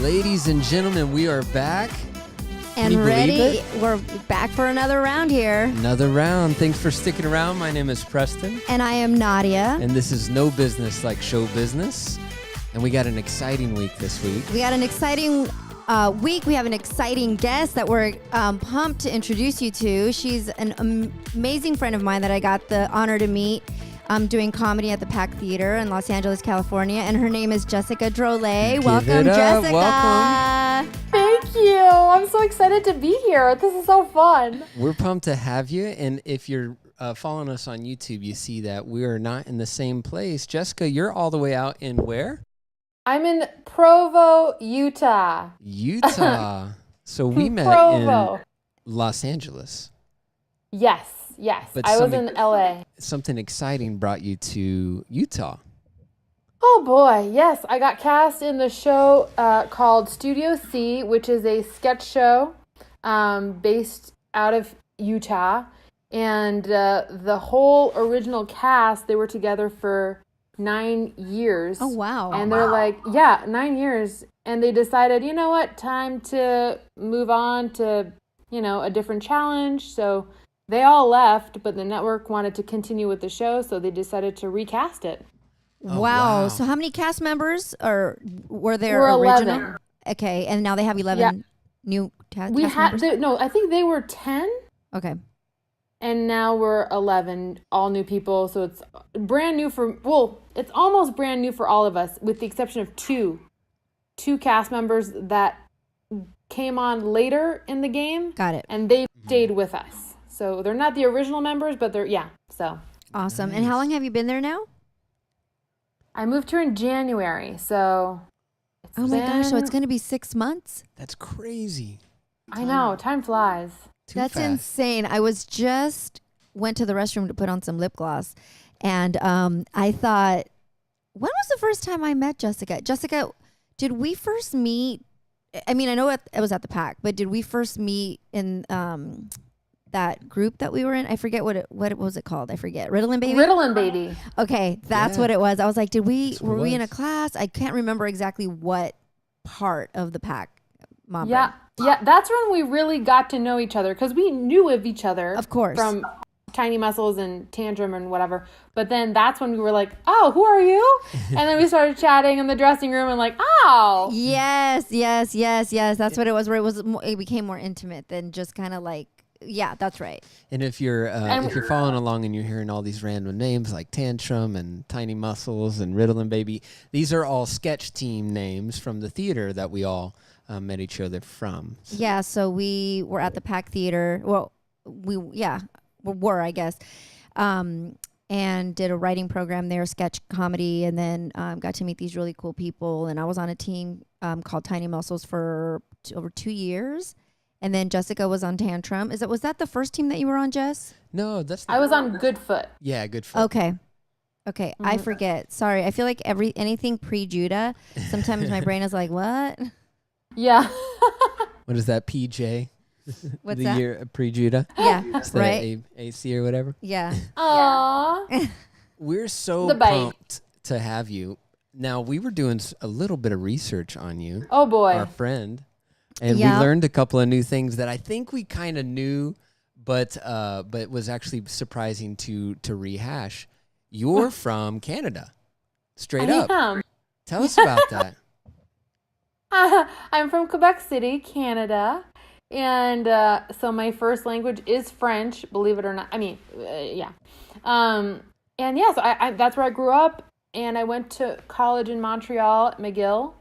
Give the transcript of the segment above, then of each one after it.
Ladies and gentlemen, we are back. And ready. We're back for another round here. Another round. Thanks for sticking around. My name is Preston. And I am Nadia. And this is No Business Like Show Business. And we got an exciting week this week. We got an exciting week. We have an exciting guest that we're pumped to introduce you to. She's an amazing friend of mine that I got the honor to meet doing comedy at the Pack Theater in Los Angeles, California. And her name is Jessica Drolet. Welcome, Jessica. Welcome. Thank you. I'm so excited to be here. This is so fun. We're pumped to have you. And if you're following us on YouTube, you see that we are not in the same place. Jessica, you're all the way out in where? I'm in Provo, Utah. Utah. So we met in Los Angeles. Yes. But I was in LA. Something exciting brought you to Utah. Oh boy, yes. I got cast in the show called Studio C, which is a sketch show based out of Utah. And the whole original cast, they were together for 9 years. Oh, wow. And they're like, 9 years. And they decided, you know what, time to move on to, a different challenge. So they all left, but the network wanted to continue with the show, so they decided to recast it. Oh, wow. So how many cast members were there We're original? 11. Okay, and now they have 11 new cast members? I think they were 10. Okay. And now we're 11, all new people. So it's brand new it's almost brand new for all of us, with the exception of two cast members that came on later in the game. Got it. And they stayed with us. So they're not the original members, but so. Awesome. Nice. And how long have you been there now? I moved here in January, so. Oh my gosh, so it's going to be 6 months? That's crazy. I know, time flies. That's insane. I went to the restroom to put on some lip gloss, and I thought, when was the first time I met Jessica? Jessica, did we first meet? I mean, I know it was at the Pack, but did we first meet in that group that we were in? I forget what was it called? I forget. Ritalin Baby? Ritalin Baby. Okay, that's what it was. I was like, were we in a was. class? I can't remember exactly what part of the Pack. Mom Yeah, that's when we really got to know each other, because we knew of each other. Of course. From Tiny Muscles and Tantrum and whatever. But then that's when we were like, oh, who are you? And then we started chatting in the dressing room and like, oh. Yes. That's what it was, where it became more intimate than just kind of like, yeah, that's right. And if you're following along and you're hearing all these random names like Tantrum and Tiny Muscles and Ritalin Baby, these are all sketch team names from the theater that we all met each other from. Yeah, so we were at the Pack Theater. Well, we were, I guess, and did a writing program there, sketch comedy, and then got to meet these really cool people. And I was on a team called Tiny Muscles for over 2 years. And then Jessica was on Tantrum. Was that the first team that you were on, Jess? No, that's not. I was on Good Foot. Yeah, Good Foot. Okay. I forget. Sorry. I feel like anything pre-Judah, sometimes my brain is like, what? Yeah. What is that, PJ? What's the that? year pre-Judah? Yeah, It's the right? AC or whatever. Yeah. Aww. We're so The bite. pumped to have you. Now, we were doing a little bit of research on you. Oh boy. Our friend. And Yeah. we learned a couple of new things that I think we kind of knew, but was actually surprising to rehash. You're from Canada, straight up. am. Tell us about that. I'm from Quebec City, Canada. And so my first language is French, believe it or not. I mean, yeah. And yeah, so I that's where I grew up. And I went to college in Montreal, McGill.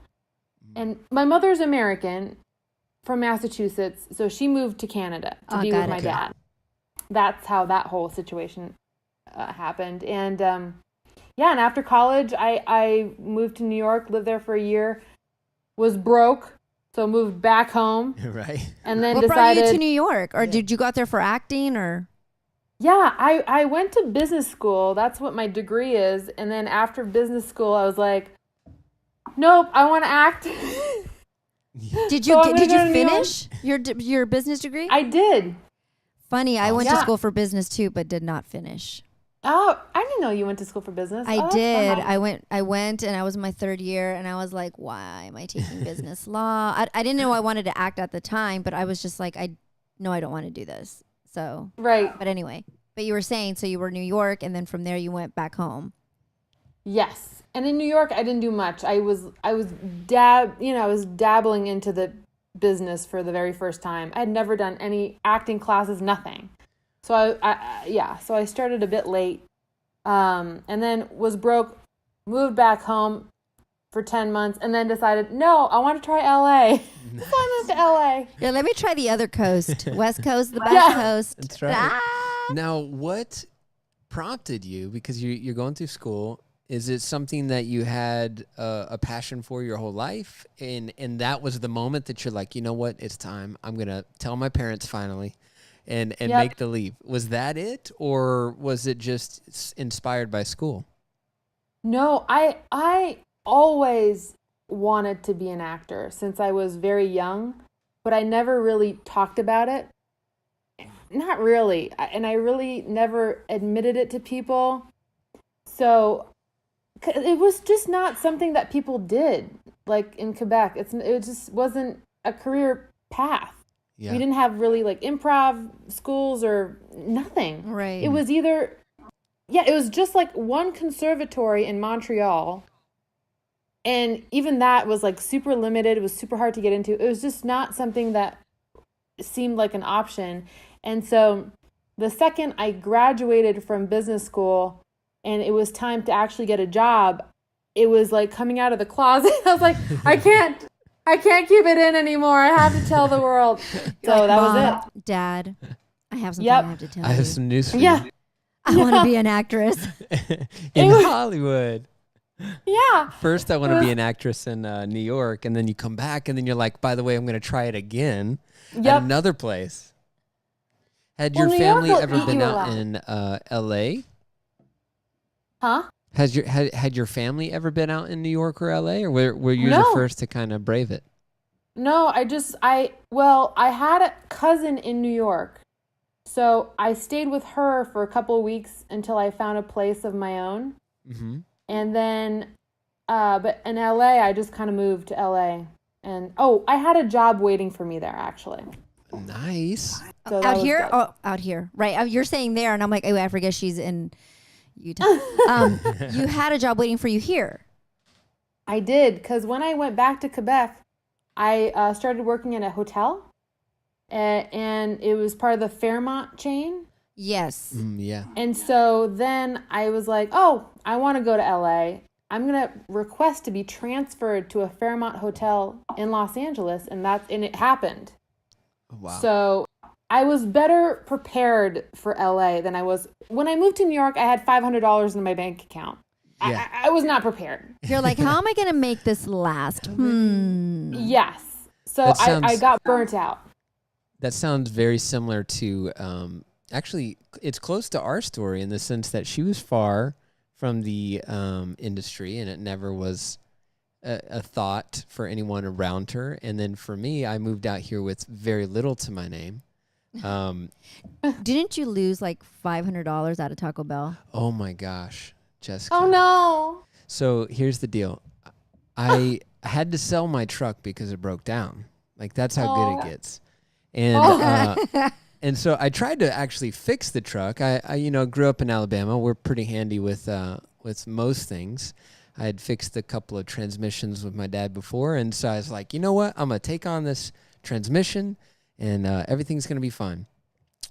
And my mother's American, from Massachusetts, so she moved to Canada to be with my dad. That's how that whole situation happened. And and after college, I moved to New York, lived there for a year, was broke, so moved back home. Right. And then What decided, brought you to New York? Or did you go out there for acting or? Yeah, I went to business school. That's what my degree is. And then after business school, I was like, nope, I want to act. Did you So I'm gonna did go you to New York. finish your business degree? I did. Funny, I went to school for business too, but did not finish. Oh, I didn't know you went to school for business. I did. Fun. I went, and I was in my 3rd year, and I was like, why am I taking business law? I didn't know I wanted to act at the time, but I was just like, I don't want to do this. So right. But anyway, but you were saying, so you were in New York, and then from there you went back home. Yes, and in New York, I didn't do much. I was dabbling into the business for the very first time. I had never done any acting classes, nothing. So so I started a bit late, and then was broke, moved back home for 10 months, and then decided, no, I want to try LA. So I moved to LA. Yeah, let me try the other coast, West Coast, the best coast. That's right. Now, what prompted you, because you're going through school, is it something that you had a passion for your whole life, and that was the moment that you're like, you know what, it's time. I'm going to tell my parents finally and make the leap. Was that it, or was it just inspired by school? No, I always wanted to be an actor since I was very young, but I never really talked about it. Not really. And I really never admitted it to people. So it was just not something that people did, like in Quebec. It just wasn't a career path. Yeah. We didn't have really like improv schools or nothing. Right. It was it was just like one conservatory in Montreal. And even that was like super limited. It was super hard to get into. It was just not something that seemed like an option. And so the second I graduated from business school and it was time to actually get a job, it was like coming out of the closet. I was like, I can't keep it in anymore. I have to tell the world. So like, that Mom, was it. Dad, I have something I have to tell you. I have some news for you. I want to be an actress. in Hollywood. Yeah. First, I want to be an actress in New York, and then you come back, and then you're like, by the way, I'm going to try it again at another place. Had your family ever been out in L.A.? Huh? Had your family ever been out in New York or L.A., or were you the first to kind of brave it? No, I had a cousin in New York. So I stayed with her for a couple of weeks until I found a place of my own. Mm-hmm. And then, but in LA, I just kind of moved to LA. And, I had a job waiting for me there, actually. Nice. So out here? Good. Oh, out here. Right. You're saying there, and I'm like, I forget she's in Utah. You had a job waiting for you here. I did, because when I went back to Quebec, I started working in a hotel. And it was part of the Fairmont chain. Yes. Yeah. And so then I was like, I want to go to LA. I'm going to request to be transferred to a Fairmont hotel in Los Angeles. And it happened. Wow. So I was better prepared for LA than I was. When I moved to New York, I had $500 in my bank account. Yeah. I was not prepared. You're like, how am I going to make this last? Yes. So I got burnt out. That sounds very similar to, actually, it's close to our story in the sense that she was far from the industry, and it never was a thought for anyone around her. And then for me, I moved out here with very little to my name. Didn't you lose like $500 out of Taco Bell? Oh my gosh, Jessica. Oh no. So here's the deal. I had to sell my truck because it broke down. Like, that's how good it gets. And and so I tried to actually fix the truck. I grew up in Alabama. We're pretty handy with most things. I had fixed a couple of transmissions with my dad before, and so I was like, you know what? I'm gonna take on this transmission, and everything's gonna be fine.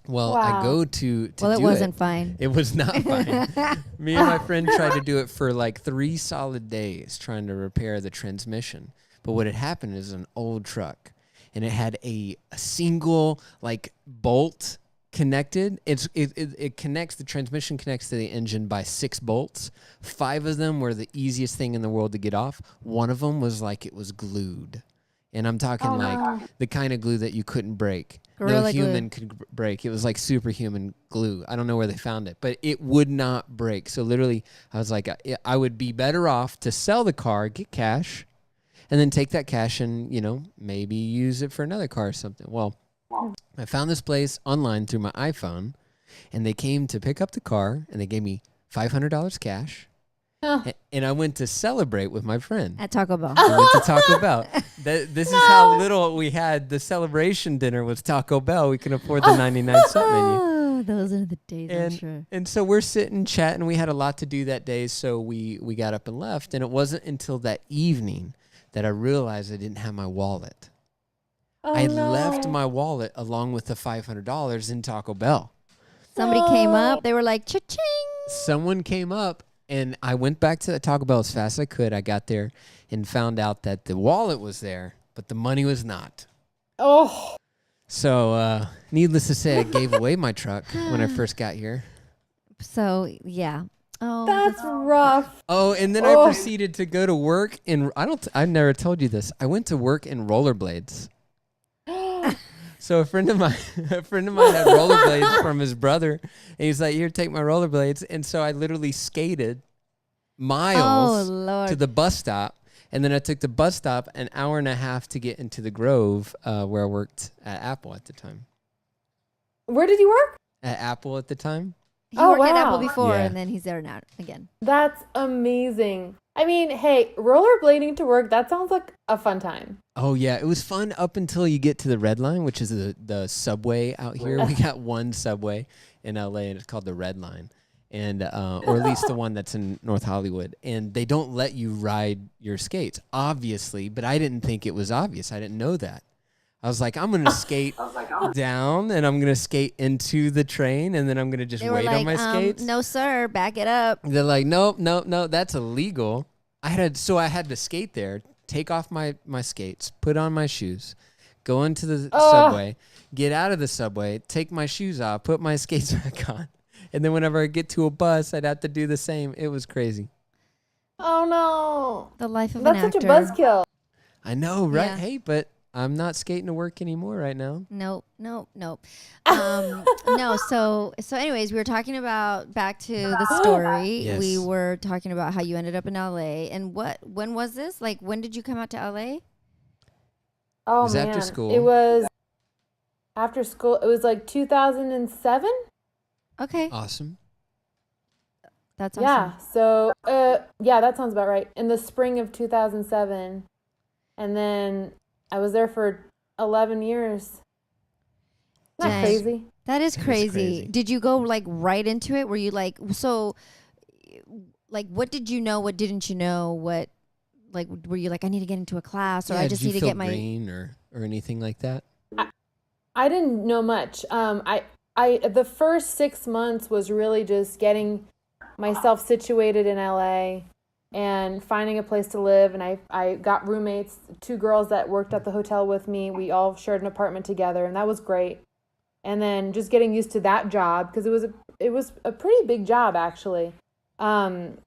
Well, I go to well, it wasn't fine. It was not fine. Me and my friend tried to do it for like 3 solid days, trying to repair the transmission. But what had happened is an old truck. And it had a single like bolt connected. It connects, the transmission connects to the engine by 6 bolts. 5 of them were the easiest thing in the world to get off. One of them was like it was glued. And I'm talking the kind of glue that you couldn't break. Gorilla no human could break. It was like superhuman glue. I don't know where they found it, but it would not break. So literally, I was like, I would be better off to sell the car, get cash, and then take that cash and, maybe use it for another car or something. Well, I found this place online through my iPhone, and they came to pick up the car, and they gave me $500 cash. And I went to celebrate with my friend. At Taco Bell. I went to Taco Bell. This is how little we had. The celebration dinner was Taco Bell. We can afford the 99-cent menu. Oh, those are the days, I'm sure. And so we're sitting chatting. We had a lot to do that day, so we got up and left. And it wasn't until that evening that I realized I didn't have my wallet. I left my wallet along with the $500 in Taco Bell. Somebody came up. They were like, cha-ching. Someone came up, and I went back to the Taco Bell as fast as I could. I got there and found out that the wallet was there, but the money was not. Oh. So, needless to say, I gave away my truck when I first got here. So, yeah. Oh, That's rough. Oh, and then I proceeded to go to work in, I've never told you this. I went to work in rollerblades. So a friend of mine had rollerblades from his brother, and he's like, "Here, take my rollerblades." And so I literally skated miles to the bus stop, and then I took the bus stop an hour and a half to get into the Grove, where I worked at Apple at the time. Where did you work? At Apple at the time. he worked at wow. Apple before, Yeah. and then he's there now again. That's amazing. I mean, hey, rollerblading to work, that sounds like a fun time. Oh yeah, it was fun up until you get to the Red Line, which is the subway out here. We got one subway in LA, and it's called the Red Line, and or at least the one that's in North Hollywood. And they don't let you ride your skates, obviously. But I didn't think it was obvious. I didn't know that. I was like, I'm gonna skate down, and I'm gonna skate into the train, and then I'm gonna just They were wait like, on my skates. no, sir, back it up. They're like, no, that's illegal. I had to skate there, take off my skates, put on my shoes, go into the subway, get out of the subway, take my shoes off, put my skates back on. And then whenever I get to a bus, I'd have to do the same. It was crazy. Oh, no. The life of That's an actor. such a buzzkill. I know, right? Yeah. Hey, but I'm not skating to work anymore right now. Nope. No. So anyways, we were talking about back to the story. Yes. We were talking about how you ended up in LA, and when was this? Like, when did you come out to LA? Oh, It was man. after school. It was after school. It was like 2007. Okay. Awesome. That's awesome. Yeah. So, yeah, that sounds about right. In the spring of 2007. And then I was there for 11 years. Not Dang. crazy. That is crazy. crazy. Did you go like right into it? Were you like, so like, what did you know? What didn't you know? What, like, were you like, I need to get into a class, or Yeah, I just did you need to feel get my, green or anything like that? I didn't know much. I the first 6 months was really just getting myself situated in LA and finding a place to live. And I got roommates, 2 girls that worked at the hotel with me. We all shared an apartment together, and that was great. And then just getting used to that job, because it was a pretty big job actually. And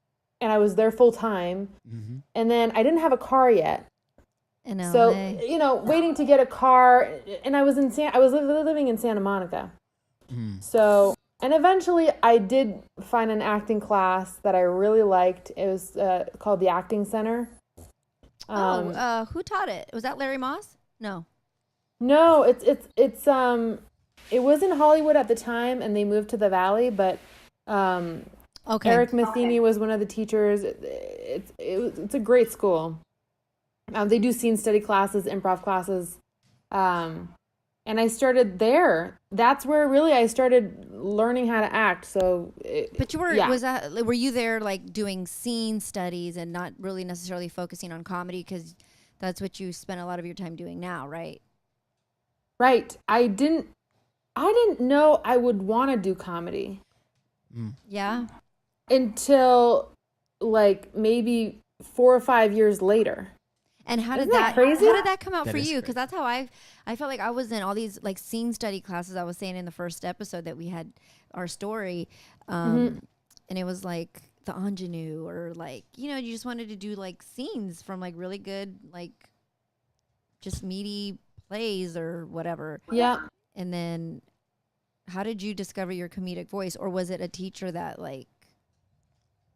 I was there full time. Mm-hmm. And then I didn't have a car yet. in LA? So, waiting to get a car, and I was living in Santa Monica. So, and eventually I did find an acting class that I really liked. It was called the Acting Center. Who taught it? Was that Larry Moss? No. No, it was in Hollywood at the time, and they moved to the Valley, but Okay. Eric Matheny was one of the teachers. It's a great school. They do scene study classes, improv classes. And I started there. That's where really I started learning how to act. So, But you were yeah. were you there like doing scene studies and not really necessarily focusing on comedy, because that's what you spend a lot of your time doing now, right? Right. I didn't know I would want to do comedy Yeah. until like maybe 4 or 5 years later. And how did Isn't that crazy? How did that come out That for is you? crazy. Because that's how I felt like I was in all these like scene study classes. I was saying in the first episode that we had our story, and it was like the ingenue, or like, you just wanted to do like scenes from like really good, like just meaty plays or whatever. Yeah. And then how did you discover your comedic voice, or was it a teacher that like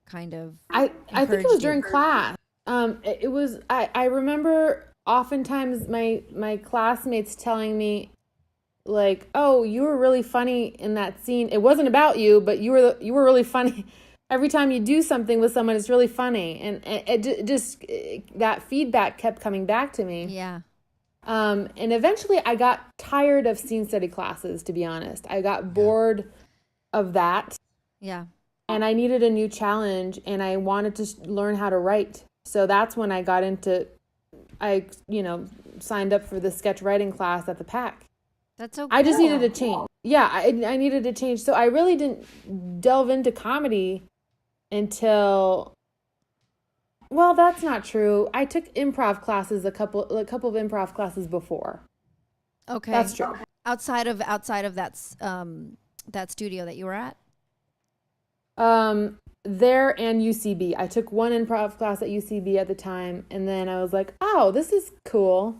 kind of I think it encouraged was you? during class. It was, I remember oftentimes my classmates telling me like, oh, you were really funny in that scene. It wasn't about you, but you were really funny. Every time you do something with someone, it's really funny. And that feedback kept coming back to me. Yeah. And eventually I got tired of scene study classes, to be honest. I got bored of that. Yeah. And I needed a new challenge, and I wanted to learn how to write. So that's when I signed up for the sketch writing class at the PAC. That's so cool. I just needed a change. Yeah, I needed a change. So I really didn't delve into comedy until, well, that's not true. I took improv classes, a couple of improv classes before. Okay. That's true. Outside of that studio that you were at? There and UCB. I took one improv class at UCB at the time, and then I was like, oh, this is cool.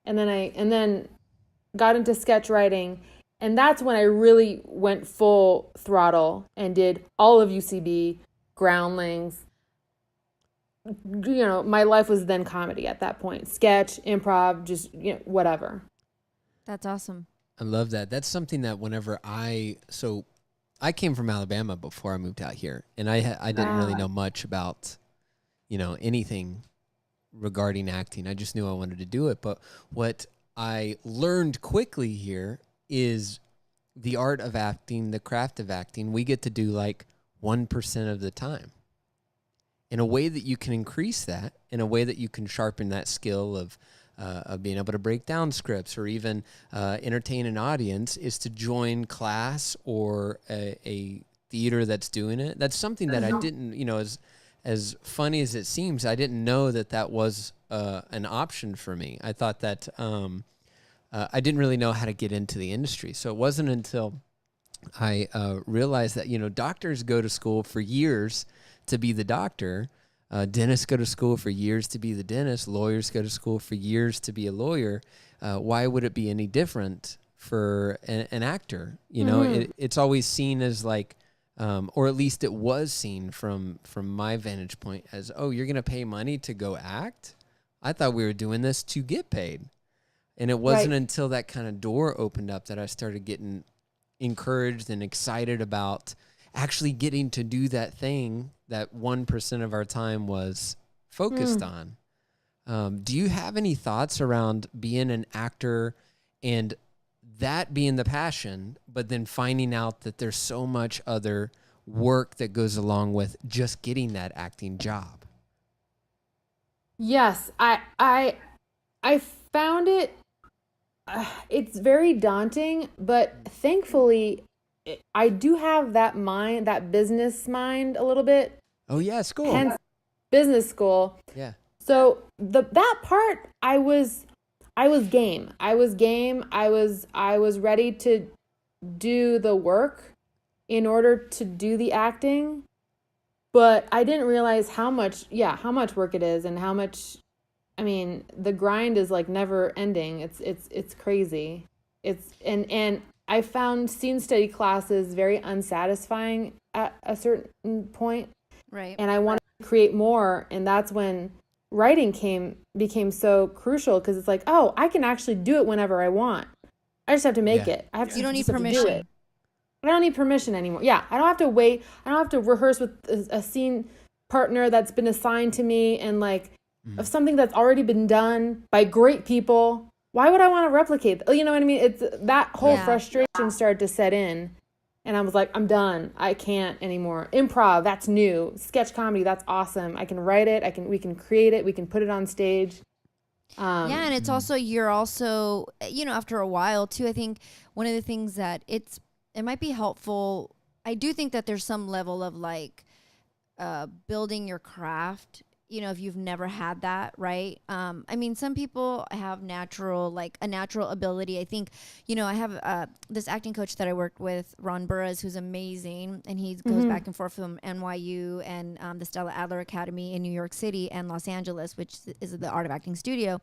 And then got into sketch writing, and that's when I really went full throttle and did all of UCB, Groundlings. My life was then comedy at that point. Sketch, improv, just whatever. That's awesome. I love that. That's something that whenever I came from Alabama before I moved out here, and I didn't really know much about, anything regarding acting. I just knew I wanted to do it. But what I learned quickly here is the art of acting, the craft of acting. We get to do like 1% of the time. In a way that you can increase that, in a way that you can sharpen that skill of being able to break down scripts or even entertain an audience, is to join class or a theater that's doing it. That's something that I didn't, as funny as it seems, I didn't know that was an option for me. I thought that I didn't really know how to get into the industry. So it wasn't until I realized that, doctors go to school for years to be the doctor. Dentists go to school for years to be the dentist. Lawyers go to school for years to be a lawyer. Why would it be any different for an actor? It's always seen as like, or at least it was seen from my vantage point as, oh, you're going to pay money to go act? I thought we were doing this to get paid. And it wasn't until that kind of door opened up that I started getting encouraged and excited about actually getting to do that thing that 1% of our time was focused on. Do you have any thoughts around being an actor and that being the passion, but then finding out that there's so much other work that goes along with just getting that acting job? Yes, I found it. It's very daunting, but thankfully, I do have that mind, that business mind a little bit. Oh yeah, school. Hence, business school. Yeah. So that part, I was game. I was ready to do the work in order to do the acting, but I didn't realize how much work it is and how much. I mean, the grind is like never ending. It's crazy. And I found scene study classes very unsatisfying at a certain point. Right. And I wanted to create more. And that's when writing became so crucial, because it's like, oh, I can actually do it whenever I want. I just have to make it. You don't need just have to do permission. it. I don't need permission anymore. Yeah. I don't have to wait. I don't have to rehearse with a scene partner that's been assigned to me and like of something that's already been done by great people. Why would I want to replicate that? You know what I mean? It's that whole frustration started to set in, and I was like, I'm done. I can't anymore. Improv, that's new. Sketch comedy, that's awesome. I can write it. We can create it. We can put it on stage. And it's also, you're also, after a while too, I think one of the things that it might be helpful. I do think that there's some level of like building your craft. If you've never had that, right? I mean, some people have a natural ability. I think, I have this acting coach that I worked with, Ron Burras, who's amazing. And he goes back and forth from NYU and the Stella Adler Academy in New York City and Los Angeles, which is the Art of Acting studio.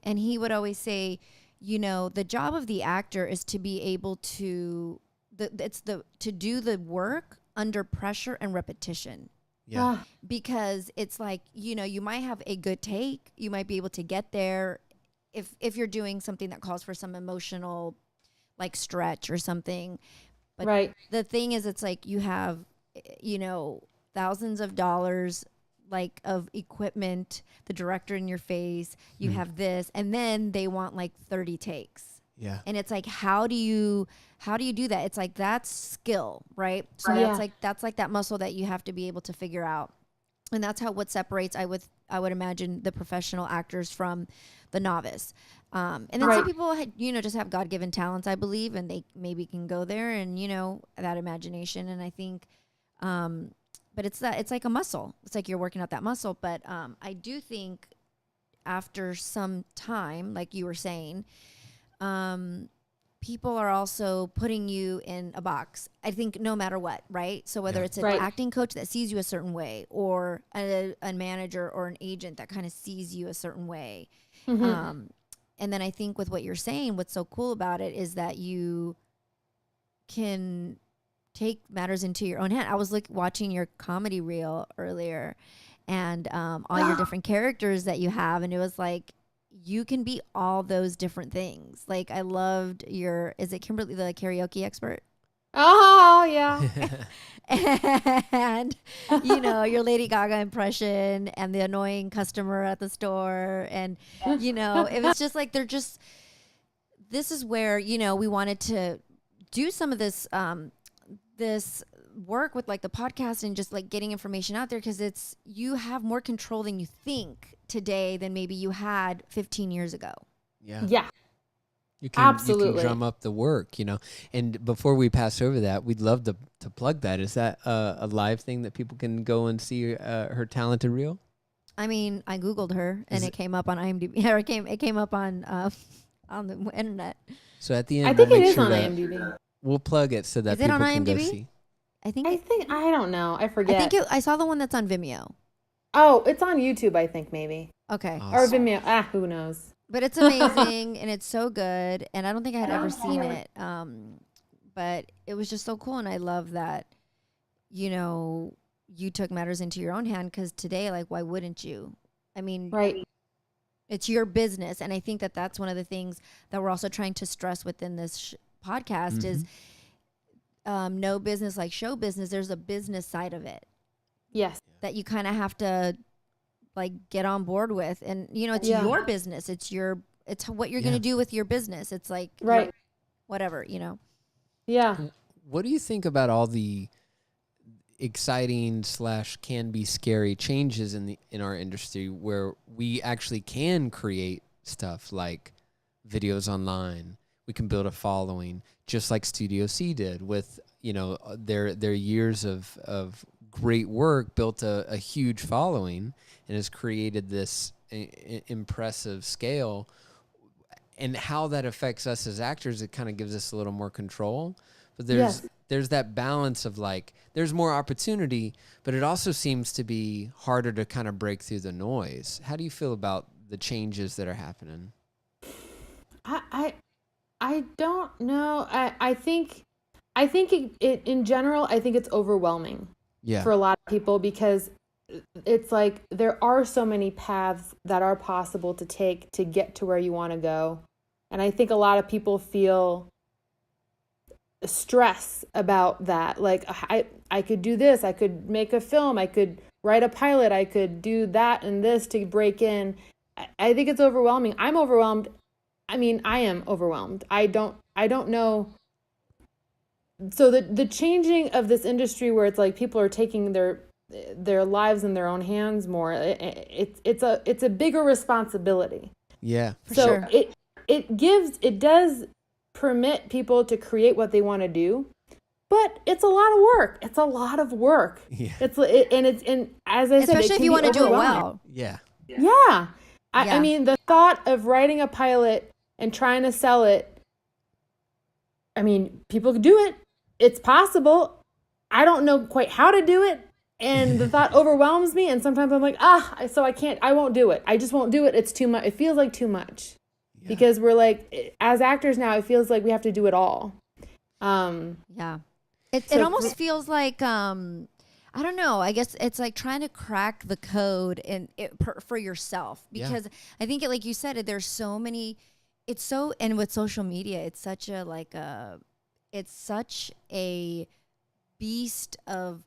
And he would always say, the job of the actor is to be able to, to do the work under pressure and repetition. Yeah. Because it's like, you might have a good take. You might be able to get there if you're doing something that calls for some emotional like stretch or something. But Right. the thing is, it's like you have, thousands of dollars like of equipment, the director in your face, you have this, and then they want like 30 takes. Yeah. And it's like, how do you do that? It's like, that's skill, right? So that's like that muscle that you have to be able to figure out. And that's what separates, I would imagine, the professional actors from the novice. And then some people, just have God-given talents, I believe, and they maybe can go there and, that imagination. And I think, but it's like a muscle. It's like you're working out that muscle. But I do think after some time, like you were saying, people are also putting you in a box. I think no matter what, right? So whether it's an acting coach that sees you a certain way, or a manager or an agent that kind of sees you a certain way. And then I think with what you're saying, what's so cool about it is that you can take matters into your own hand. I was watching your comedy reel earlier, and all your different characters that you have, and it was like, you can be all those different things. Like, I loved is it Kimberly, the karaoke expert? Oh, yeah. And, your Lady Gaga impression and the annoying customer at the store. And, it was just like, this is where, we wanted to do some of this, this work with like the podcast and just like getting information out there. 'Cause you have more control than you think today than maybe you had 15 years ago. Yeah. Yeah. You can drum up the work, And before we pass over that, we'd love to plug that. Is that a live thing that people can go and see her talented reel? I mean, I Googled her and it came up on IMDb. Or it came up on the internet. So at the end, I think it is on IMDb. We'll plug it so that people can go see. I think I don't know. I forget. I think I saw the one that's on Vimeo. Oh, it's on YouTube, I think, maybe. Okay. Awesome. Or Vimeo. Who knows? But it's amazing and it's so good. And I don't think I had ever seen it. But it was just so cool. And I love that, you took matters into your own hand, because today, like, why wouldn't you? I mean, it's your business. And I think that that's one of the things that we're also trying to stress within this podcast is no business like show business. There's a business side of it. Yes. That you kind of have to like get on board with. And, it's your business. It's what you're going to do with your business. It's like, whatever, Yeah. What do you think about all the exciting / can be scary changes in our industry, where we actually can create stuff like videos online? We can build a following, just like Studio C did with, their years of great work, built a huge following and has created this impressive scale. And how that affects us as actors, it kind of gives us a little more control. But there's that balance of like, there's more opportunity, but it also seems to be harder to kind of break through the noise. How do you feel about the changes that are happening? I don't know. I think it in general, I think it's overwhelming for a lot of people, because it's like there are so many paths that are possible to take to get to where you want to go. And I think a lot of people feel stress about that. Like, I could do this, I could make a film, I could write a pilot, I could do that and this to break in. I think it's overwhelming. I'm overwhelmed. I mean, I am overwhelmed. I don't know. So the changing of this industry, where it's like people are taking their lives in their own hands more, it's a bigger responsibility. Yeah. So sure. it does permit people to create what they want to do, but it's a lot of work. It's a lot of work. Yeah. And as I said, especially if you want to do it well. Yeah. Yeah. I mean, the thought of writing a pilot and trying to sell it, I mean, people could do it. It's possible. I don't know quite how to do it. And the thought overwhelms me. And sometimes I'm like, so I won't do it. I just won't do it. It's too much. It feels like too much. Yeah. Because we're like, as actors now, it feels like we have to do it all. Yeah. It almost feels like, I don't know. I guess it's like trying to crack the code for yourself, because I think, like you said, there's so many it's so, and with social media, it's such a beast of,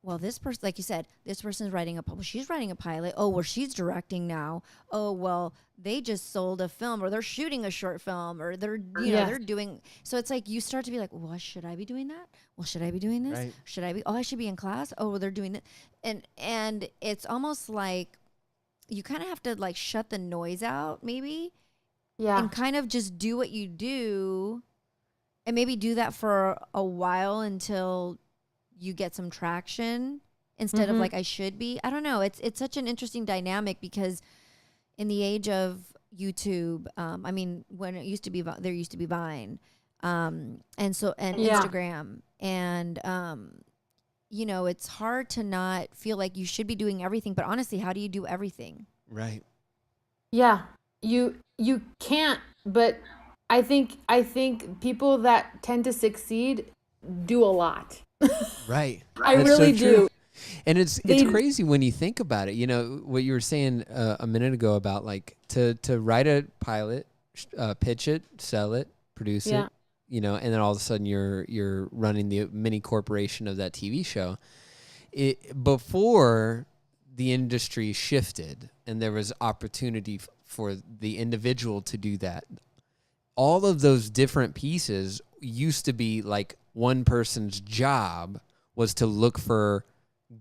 well, this person, like you said, this person's writing she's writing a pilot. Oh, well, she's directing now. Oh, well, they just sold a film, or they're shooting a short film, or they're, they're doing. So it's like you start to be like, well, should I be doing that? Well, should I be doing this? Right. Should I be? Oh, I should be in class. Oh, well, they're doing it, and it's almost like you kind of have to like shut the noise out, maybe, and kind of just do what you do, and maybe do that for a while until you get some traction instead of like I should be. I don't know. It's such an interesting dynamic because in the age of YouTube, I mean, when it used to be there used to be Vine, and Instagram, and it's hard to not feel like you should be doing everything. But honestly, how do you do everything? Right. Yeah, you can't. But I think people that tend to succeed do a lot. Right. I really do. And it's crazy when you think about it. You know, what you were saying a minute ago about like to write a pilot, pitch it, sell it, produce it, and then all of a sudden you're running the mini corporation of that TV show. Before the industry shifted and there was opportunity for the individual to do that, all of those different pieces used to be like one person's job was to look for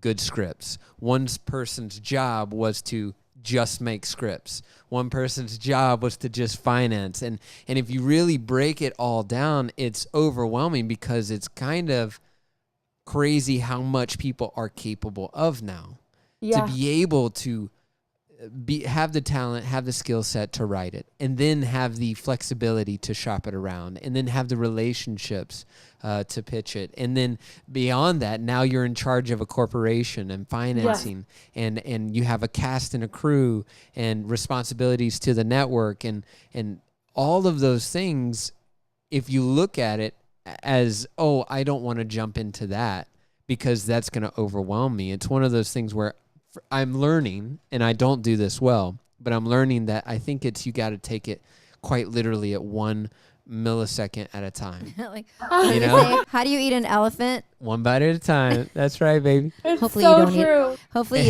good scripts. One person's job was to just make scripts. One person's job was to just finance. And if you really break it all down, it's overwhelming because it's kind of crazy how much people are capable of now. To be able to have the talent, have the skill set to write it, and then have the flexibility to shop it around, and then have the relationships to pitch it. And then beyond that, now you're in charge of a corporation and financing, and you have a cast and a crew and responsibilities to the network, and all of those things. If you look at it as, oh, I don't want to jump into that because that's going to overwhelm me. It's one of those things where I'm learning, and I don't do this well, but I'm learning that I think you got to take it quite literally at 1 millisecond at a time. How do you eat an elephant? One bite at a time. That's right, baby. Hopefully you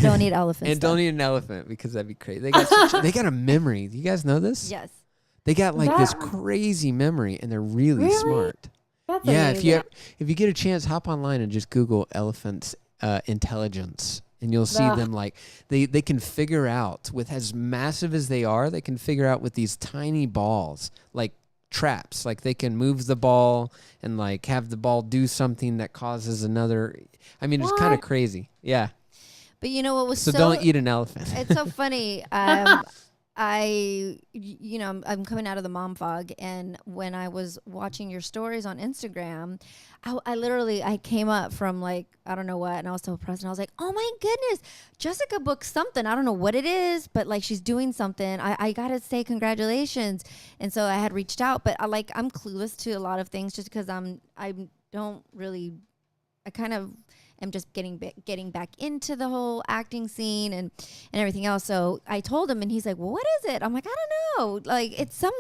don't eat elephants. And don't eat an elephant because that'd be crazy. They got a memory. You guys know this? Yes. They got like this crazy memory, and they're really smart. That's amazing. If you get a chance, hop online and just Google elephants intelligence. And you'll see them like they can figure out, with as massive as they are, they can figure out with these tiny balls, like traps. Like they can move the ball and like have the ball do something that causes another. I mean, it's kind of crazy. Yeah. But you know what was so don't eat an elephant. It's so funny. I'm coming out of the mom fog, and when I was watching your stories on Instagram, I came up from like, I don't know what, and I was so impressed, and I was like, oh my goodness, Jessica booked something. I don't know what it is, but like she's doing something. I gotta say congratulations. And so I had reached out, but I'm clueless to a lot of things just because I kind of am just getting back into the whole acting scene and everything else. So I told him, and he's like, well, what is it? I'm like, I don't know. Like, it's some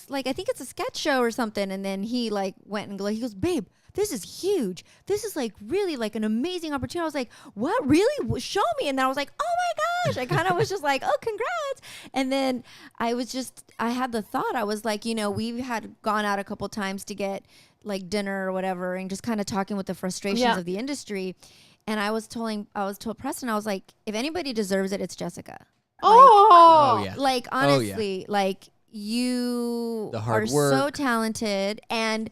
like, I think it's a sketch show or something. And then he like went and he goes, babe, this is huge. This is like really like an amazing opportunity. I was like, what, really? Show me. And then I was like, oh my gosh. I kind of was just like, oh, congrats. And then I had the thought, I was like, we had gone out a couple times to get like dinner or whatever, and just kind of talking with the frustrations of the industry. And I was told Preston, I was like, if anybody deserves it, it's Jessica. Like, honestly, like the hard work. So talented. And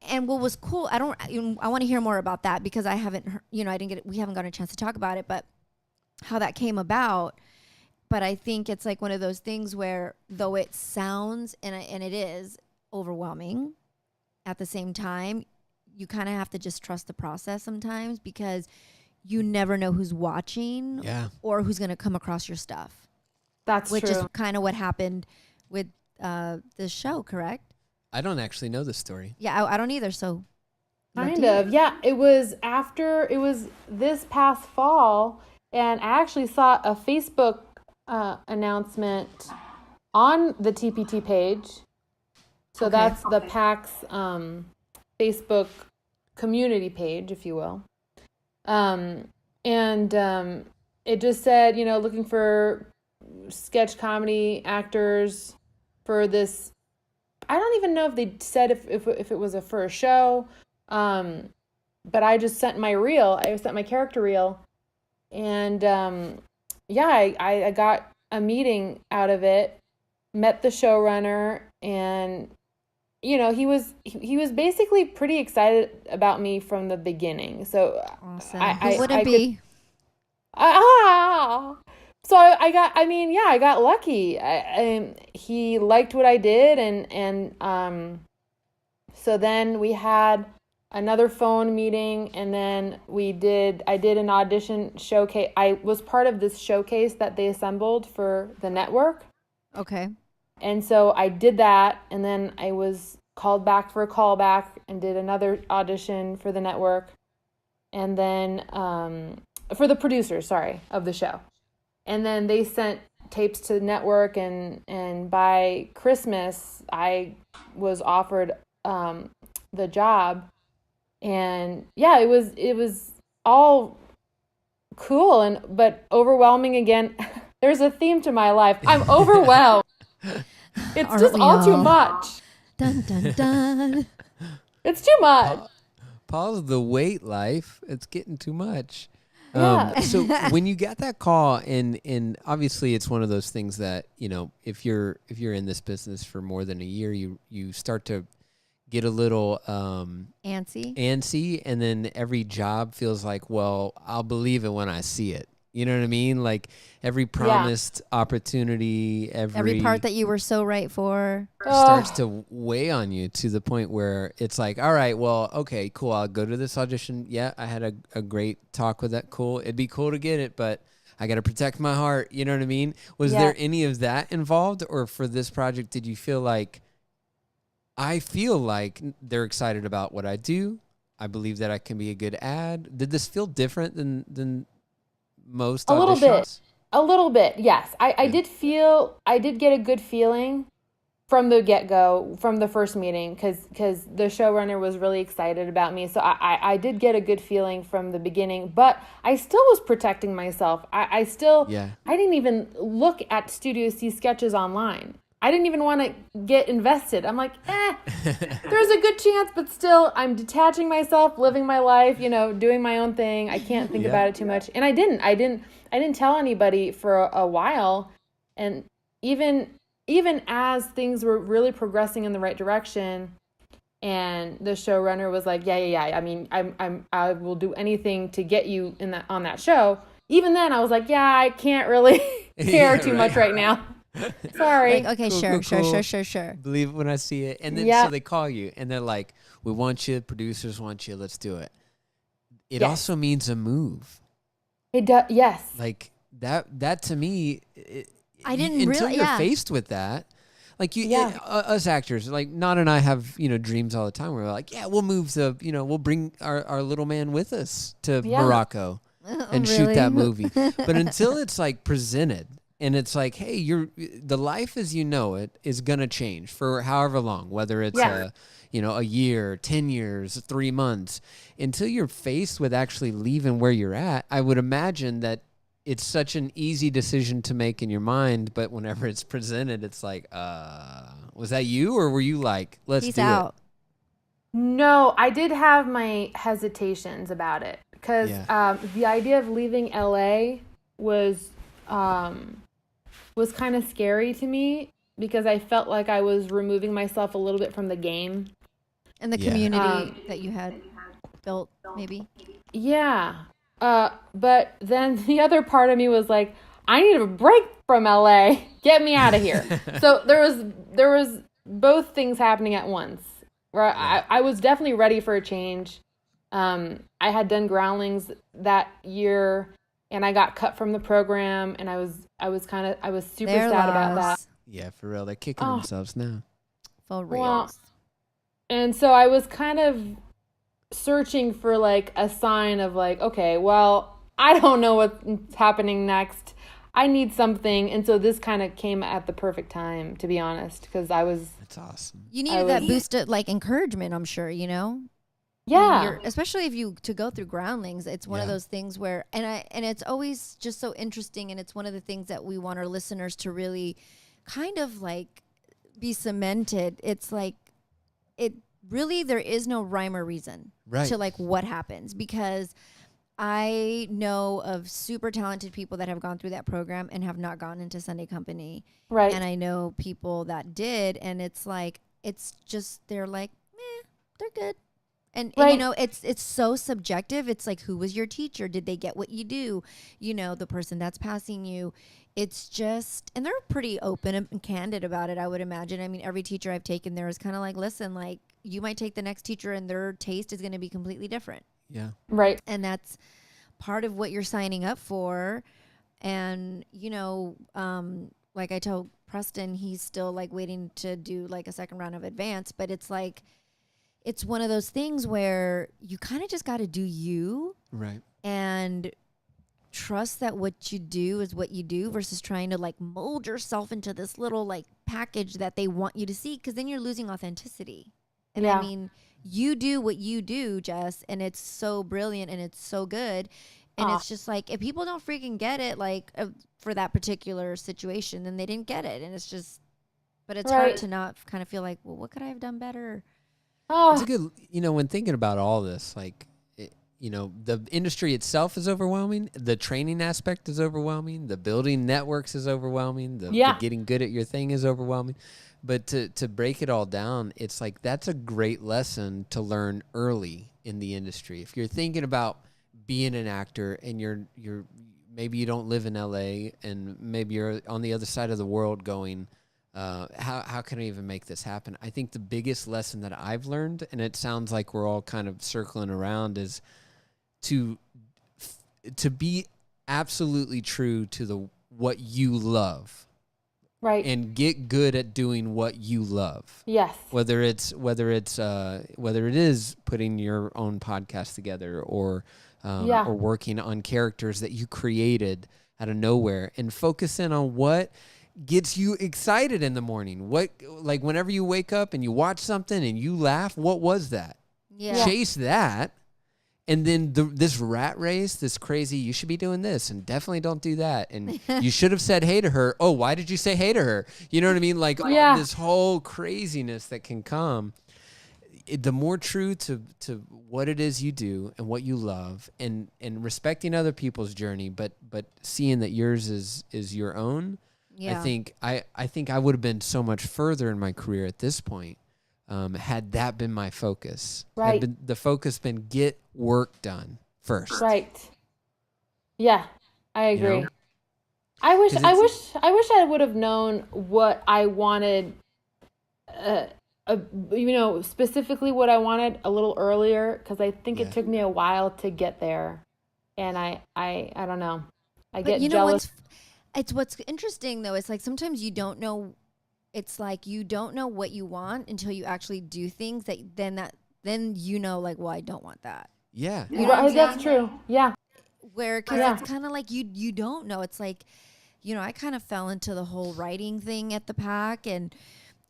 what was cool, I want to hear more about that because I haven't heard, we haven't gotten a chance to talk about it, but how that came about. But I think it's like one of those things where, though it sounds, and it is overwhelming, at the same time, you kind of have to just trust the process sometimes because you never know who's watching or who's going to come across your stuff. Which is kind of what happened with this show, correct? I don't actually know the story. Yeah, I don't either. So kind of. Yeah, it was this past fall, and I actually saw a Facebook announcement on the TPT page. So that's the PAX Facebook community page, if you will. It just said, looking for sketch comedy actors for this. I don't even know if they said if it was for a show, but I just sent my reel. I sent my character reel, and I got a meeting out of it. Met the showrunner, and he was basically pretty excited about me from the beginning. So awesome. Who wouldn't be? So I got lucky. He liked what I did, and so then we had another phone meeting, and then I did an audition showcase. I was part of this showcase that they assembled for the network. Okay. And so I did that, and then I was called back for a callback and did another audition for the network, and then for the producers, of the show. And then they sent tapes to the network, and by Christmas, I was offered the job. And yeah, it was all cool, but overwhelming again. There's a theme to my life. I'm overwhelmed. It's just all too much. Dun, dun, dun. It's too much. Pause the wait life. It's getting too much. Yeah. So when you got that call, and obviously it's one of those things that, if you're in this business for more than a year, you start to get a little antsy, and then every job feels like, well, I'll believe it when I see it. You know what I mean? Like every promised opportunity, every part that you were so right for starts to weigh on you to the point where it's like, all right, well, okay, cool. I'll go to this audition. Yeah, I had a great talk with that. Cool. It'd be cool to get it, but I got to protect my heart. You know what I mean? Was there any of that involved? Or for this project, did you feel like, I feel like they're excited about what I do. I believe that I can be a good ad. Did this feel different than most auditions? A little bit, yes. I did get a good feeling from the get-go, from the first meeting, because the showrunner was really excited about me. So I did get a good feeling from the beginning, but I still was protecting myself. I didn't even look at Studio C sketches online. I didn't even want to get invested. I'm like, there's a good chance, but still, I'm detaching myself, living my life, doing my own thing. I can't think about it too much. And I didn't tell anybody for a while. And even as things were really progressing in the right direction, and the showrunner was like, yeah. I mean, I will do anything to get you on that show. Even then, I was like, yeah, I can't really care too much right now. Sorry. Like, okay, Cool. Sure. Believe it when I see it. And then so they call you and they're like, we want you, producers want you, let's do it. It also means a move. It does, yes. Like that to me, I didn't until really, you're faced with that. Like us actors, like Nod and I have, dreams all the time. We're like, we'll move we'll bring our little man with us to Morocco and shoot that movie. But until it's like presented, and it's like, hey, the life as you know it is gonna change for however long, whether it's a year, 10 years, 3 months, until you're faced with actually leaving where you're at. I would imagine that it's such an easy decision to make in your mind, but whenever it's presented, it's like, was that you, or were you like, let's Peace do out. it? No, I did have my hesitations about it, because the idea of leaving LA was kind of scary to me, because I felt like I was removing myself a little bit from the game. And the community that you had built, maybe. Yeah. But then the other part of me was like, I need a break from LA. Get me out of here. So there was both things happening at once. Where I was definitely ready for a change. I had done Groundlings that year, and I got cut from the program, and I was super sad about that. Yeah, for real. They're kicking themselves now. For real. Well, and so I was kind of searching for like a sign of like, okay, well, I don't know what's happening next. I need something. And so this kind of came at the perfect time, to be honest, because That's awesome. You needed that boost of like encouragement, I'm sure, you know? Yeah. Especially if you to go through Groundlings, it's one of those things where and it's always just so interesting, and it's one of the things that we want our listeners to really kind of like be cemented. It's like it really there is no rhyme or reason to like what happens, because I know of super talented people that have gone through that program and have not gone into Sunday company. Right. And I know people that did, and it's like it's just they're like, they're good. And you know, it's so subjective. It's like, who was your teacher? Did they get what you do? You know, the person that's passing you. It's just, and they're pretty open and candid about it, I would imagine. I mean, every teacher I've taken there is kind of like, listen, like, you might take the next teacher and their taste is going to be completely different. Yeah. Right. And that's part of what you're signing up for. And, you know, like I told Preston, he's still like waiting to do like a second round of advance, but it's like, it's one of those things where you kind of just got to do you. Right. And trust that what you do is what you do, versus trying to like mold yourself into this little like package that they want you to see, because then you're losing authenticity. And I mean, you do what you do, Jess, and it's so brilliant and it's so good. And it's just like, if people don't freaking get it, like for that particular situation, then they didn't get it. And it's just, but it's hard to not kind of feel like, well, what could I have done better? It's a good, you know, when thinking about all this, like, you know, the industry itself is overwhelming. The training aspect is overwhelming. The building networks is overwhelming. The getting good at your thing is overwhelming. But to break it all down, it's like, that's a great lesson to learn early in the industry. If you're thinking about being an actor and you're maybe you don't live in LA and maybe you're on the other side of the world going, how can I even make this happen? I think the biggest lesson that I've learned, and it sounds like we're all kind of circling around, is to be absolutely true to what you love. Right. And get good at doing what you love. Yes. Whether it is putting your own podcast together or working on characters that you created out of nowhere, and focus in on what gets you excited in the morning. What, like, whenever you wake up and you watch something and you laugh, what was that? Yeah. Chase that. And then this rat race, this crazy, you should be doing this and definitely don't do that. And you should have said hey to her. Oh, why did you say hey to her? You know what I mean? Like this whole craziness that can come. The more true to what it is you do and what you love, and respecting other people's journey, but seeing that yours is your own. Yeah. I think I would have been so much further in my career at this point. Had that been my focus, right? Had the focus been get work done first, right? Yeah, I agree. You know? I wish I would have known what I wanted. You know, specifically what I wanted a little earlier, because I think it took me a while to get there, and I don't know. I get jealous. It's what's interesting though. It's like sometimes you don't know. It's like you don't know what you want until you actually do things then you know, like, well, I don't want that. Yeah. You know that's true. Yeah. Because it's kind of like you don't know. It's like, you know, I kind of fell into the whole writing thing at the PAC, and,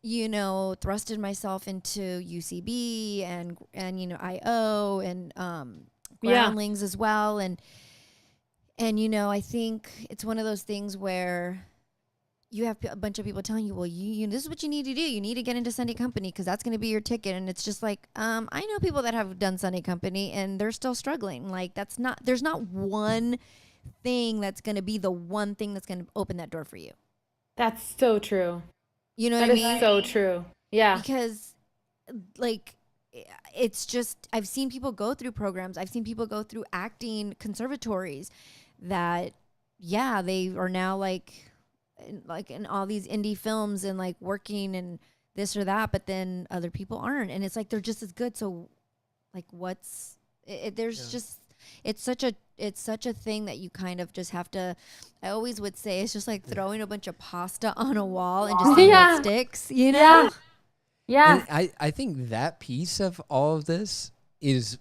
you know, thrusted myself into UCB and you know, IO and Groundlings as well. And, you know, I think it's one of those things where you have a bunch of people telling you, well, you this is what you need to do. You need to get into Sunday company because that's going to be your ticket. And it's just like, I know people that have done Sunday company and they're still struggling. Like, there's not one thing that's going to be the one thing that's going to open that door for you. That's so true. You know what I mean? That is so true. Yeah. Because, like, it's just, I've seen people go through programs. I've seen people go through acting conservatories that, they are now like in all these indie films and like working and this or that, but then other people aren't, and it's like they're just as good. So like it's such a thing that you kind of just have to, I always would say it's just like throwing a bunch of pasta on a wall and just seeing what sticks, you know? Yeah. And I think that piece of all of this is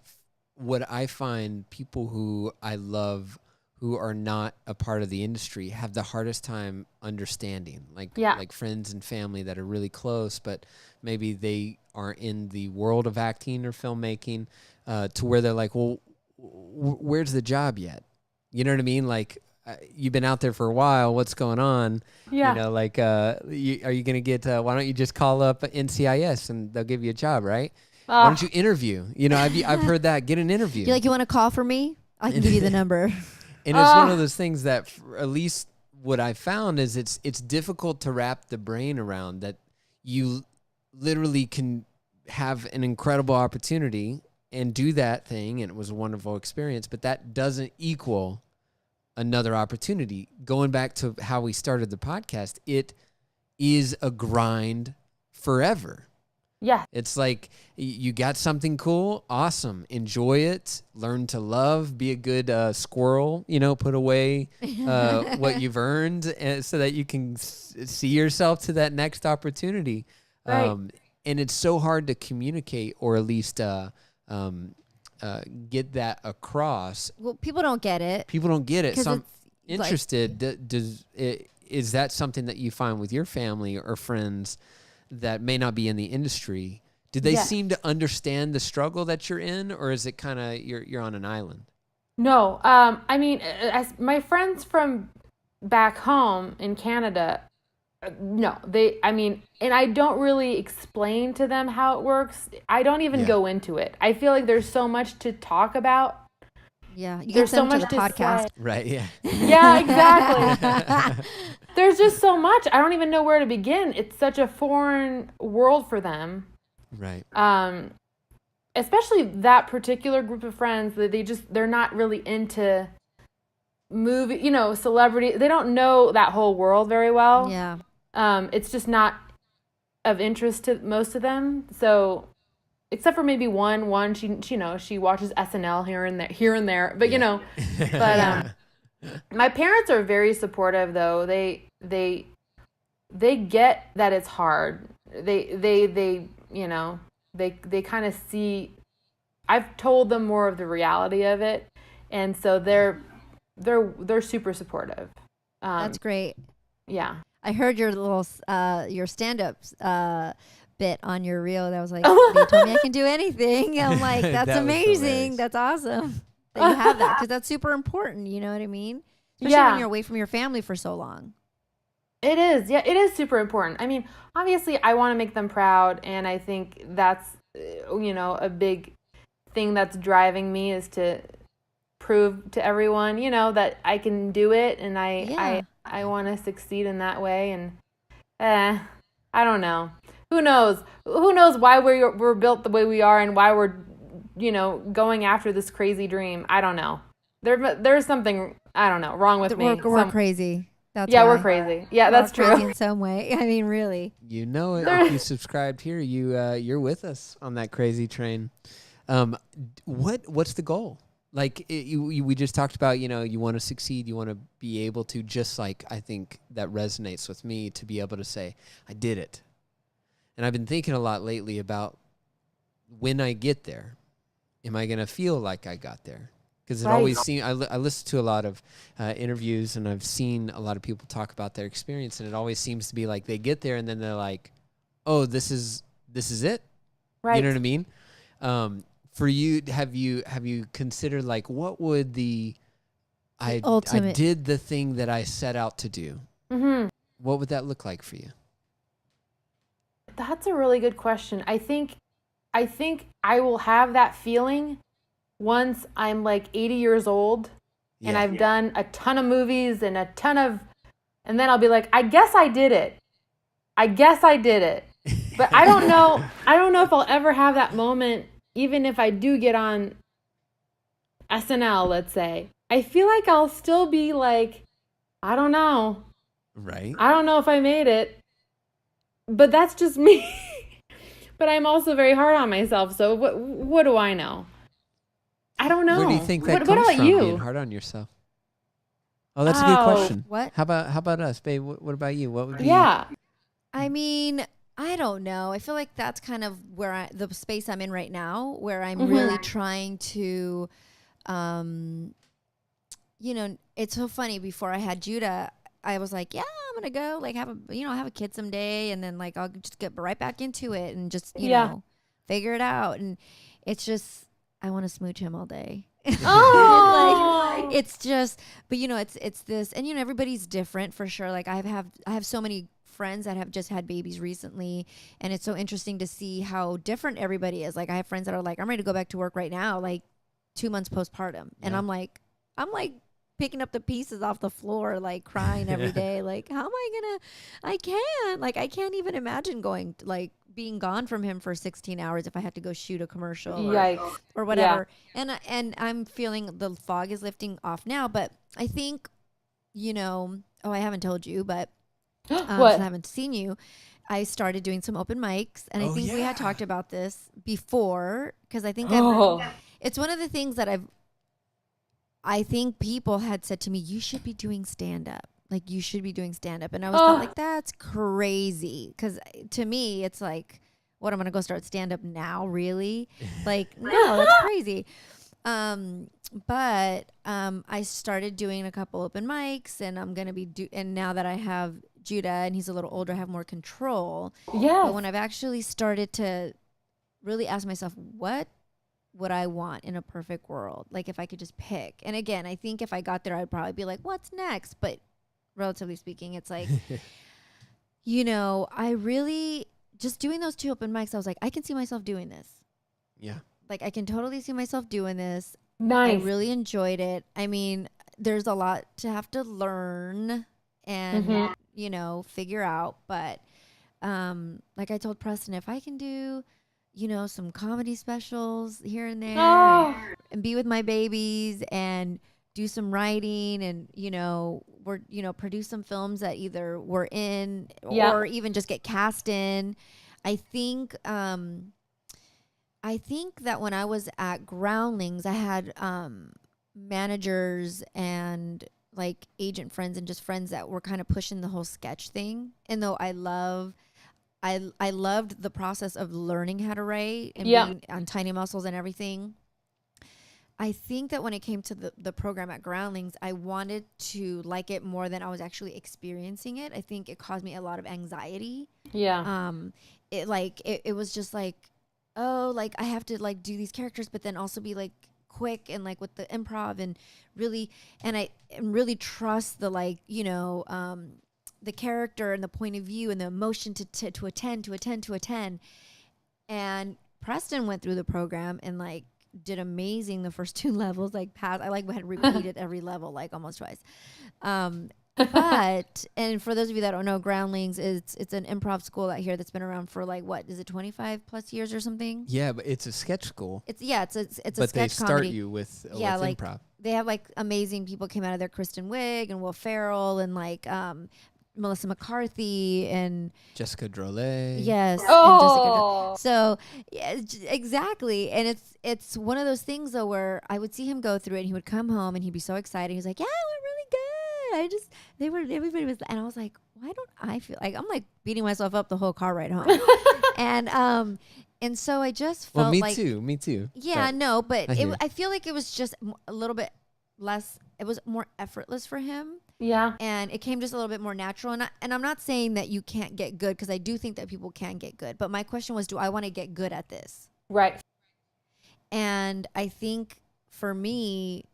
what I find people who I love who are not a part of the industry have the hardest time understanding, like friends and family that are really close, but maybe they are in the world of acting or filmmaking, to where they're like, well, where's the job yet? You know what I mean? Like, you've been out there for a while. What's going on? Yeah. You know, like, are you going to get, why don't you just call up NCIS and they'll give you a job, right? Why don't you interview? You know, I've heard that. Get an interview. You want to call for me? I can give you the number. And it's one of those things that, at least what I found is it's difficult to wrap the brain around, that you literally can have an incredible opportunity and do that thing, and it was a wonderful experience, but that doesn't equal another opportunity. Going back to how we started the podcast, it is a grind forever. Yeah. It's like, you got something cool, awesome. Enjoy it. Learn to love. Be a good squirrel. You know, put away what you've earned, so that you can see yourself to that next opportunity. Right. And it's so hard to communicate, or at least get that across. Well, people don't get it. People don't get it. So I'm it's interested. Is that something that you find with your family or friends that may not be in the industry? Do they seem to understand the struggle that you're in, or is it kind of you're on an island? No. I mean, as my friends from back home in Canada, no, and I don't really explain to them how it works. I don't even go into it. I feel like there's so much to talk about. Yeah, there's so much to podcast. Right, yeah. Yeah, exactly. There's just so much. I don't even know where to begin. It's such a foreign world for them. Right. Especially that particular group of friends, they're not really into movie, celebrity. They don't know that whole world very well. Yeah. It's just not of interest to most of them. So, except for maybe one, she watches SNL here and there, but my parents are very supportive though. They get that it's hard. They kind of see, I've told them more of the reality of it. And so they're super supportive. That's great. Yeah. I heard your little your stand-up bit on your reel that was like, they told me I can do anything. I'm like, that's amazing. That's awesome that you have that, because that's super important. You know what I mean? Especially when you're away from your family for so long. It is. Yeah, it is super important. I mean, obviously, I want to make them proud, and I think that's, a big thing that's driving me, is to prove to everyone, that I can do it, and I want to succeed in that way. And I don't know. Who knows? Who knows why we're built the way we are, and why we're, going after this crazy dream? I don't know. There's something, I don't know, wrong with me. We're crazy. That's we're crazy. Yeah, that's true. Crazy in some way. I mean, really. You know it. If you subscribed here, you're with us on that crazy train. What's the goal? Like, we just talked about, you want to succeed, you want to be able to, just like, I think that resonates with me, to be able to say, I did it. And I've been thinking a lot lately about, when I get there, am I going to feel like I got there? Because it always seems, I listen to a lot of interviews, and I've seen a lot of people talk about their experience, and it always seems to be like they get there and then they're like, oh, this is it. Right. You know what I mean? For you, have you considered, like, what would I did the thing that I set out to do? Mm-hmm. What would that look like for you? That's a really good question. I think I will have that feeling once I'm like 80 years old and I've done a ton of movies and and then I'll be like, I guess I did it. But I don't know. I don't know if I'll ever have that moment, even if I do get on SNL, let's say. I feel like I'll still be like, I don't know. Right. I don't know if I made it. But that's just me. But I'm also very hard on myself. So what do I know? I don't know. Where do you think that comes from, being hard on yourself? Oh, that's a good question. What? How about us, babe? What about you? What would be? Yeah. I mean, I don't know. I feel like that's kind of where the space I'm in right now, where I'm really trying to, it's so funny. Before I had Judah, I was like, yeah, I'm going to go like have a kid someday. And then like, I'll just get right back into it and just, figure it out. And it's just, I want to smooch him all day. Oh, it's just, but it's this, and everybody's different for sure. Like I have so many friends that have just had babies recently, and it's so interesting to see how different everybody is. Like I have friends that are like, I'm ready to go back to work right now, like 2 months postpartum. And I'm like picking up the pieces off the floor, like crying every day. Like, how am I can't even imagine going like being gone from him for 16 hours if I had to go shoot a commercial or whatever. Yeah. And I'm feeling the fog is lifting off now, but I think, I haven't told you, but what? I haven't seen you. I started doing some open mics, and I think we had talked about this before, because I think it's one of the things that I think people had said to me, you should be doing stand-up. Like, you should be doing stand-up. And I was like, that's crazy. Because to me, it's like, what, I'm going to go start stand-up now? Really? Like, no, that's crazy. But I started doing a couple open mics, and I'm going to be and now that I have Judah and he's a little older, I have more control. Yeah. But when I've actually started to really ask myself, what would I want in a perfect world? Like, if I could just pick. And again, I think if I got there, I'd probably be like, what's next? But relatively speaking, it's like, I really, just doing those 2 open mics, I was like, I can see myself doing this. Yeah. Like, I can totally see myself doing this. Nice. I really enjoyed it. I mean, there's a lot to have to learn and, figure out. But like I told Preston, if I can do, some comedy specials here and there and be with my babies and do some writing and, produce some films that either we're in or even just get cast in. I think that when I was at Groundlings, I had managers and like agent friends and just friends that were kind of pushing the whole sketch thing. And though I loved the process of learning how to write and being on Tiny Muscles and everything, I think that when it came to the program at Groundlings, I wanted to like it more than I was actually experiencing it. I think it caused me a lot of anxiety. Yeah. It was just like, like I have to like do these characters, but then also be like quick and like with the improv and really trust the like, the character and the point of view and the emotion to attend. And Preston went through the program and like did amazing the first 2 levels, like passed. I like had repeated every level like almost twice. But and for those of you that don't know, Groundlings it's an improv school out here that's been around for like what is it 25 plus years or something? Yeah, but it's a sketch school. It's a sketch but they start comedy. you with like improv. They have like amazing people came out of there, Kristen Wiig and Will Ferrell and like Melissa McCarthy and Jessica Drolet. Yes. Oh. And Jessica. So yeah, exactly. And it's one of those things though where I would see him go through it and he would come home and he'd be so excited. He was like, yeah, we're really good. Everybody was, and I was like, why don't I feel like I'm like beating myself up the whole car ride home. And so I just felt me too. Yeah, no, but I feel like it was just a little bit less, it was more effortless for him. Yeah. And it came just a little bit more natural. And I'm not saying that you can't get good, because I do think that people can get good. But my question was, do I want to get good at this? Right. And I think for me,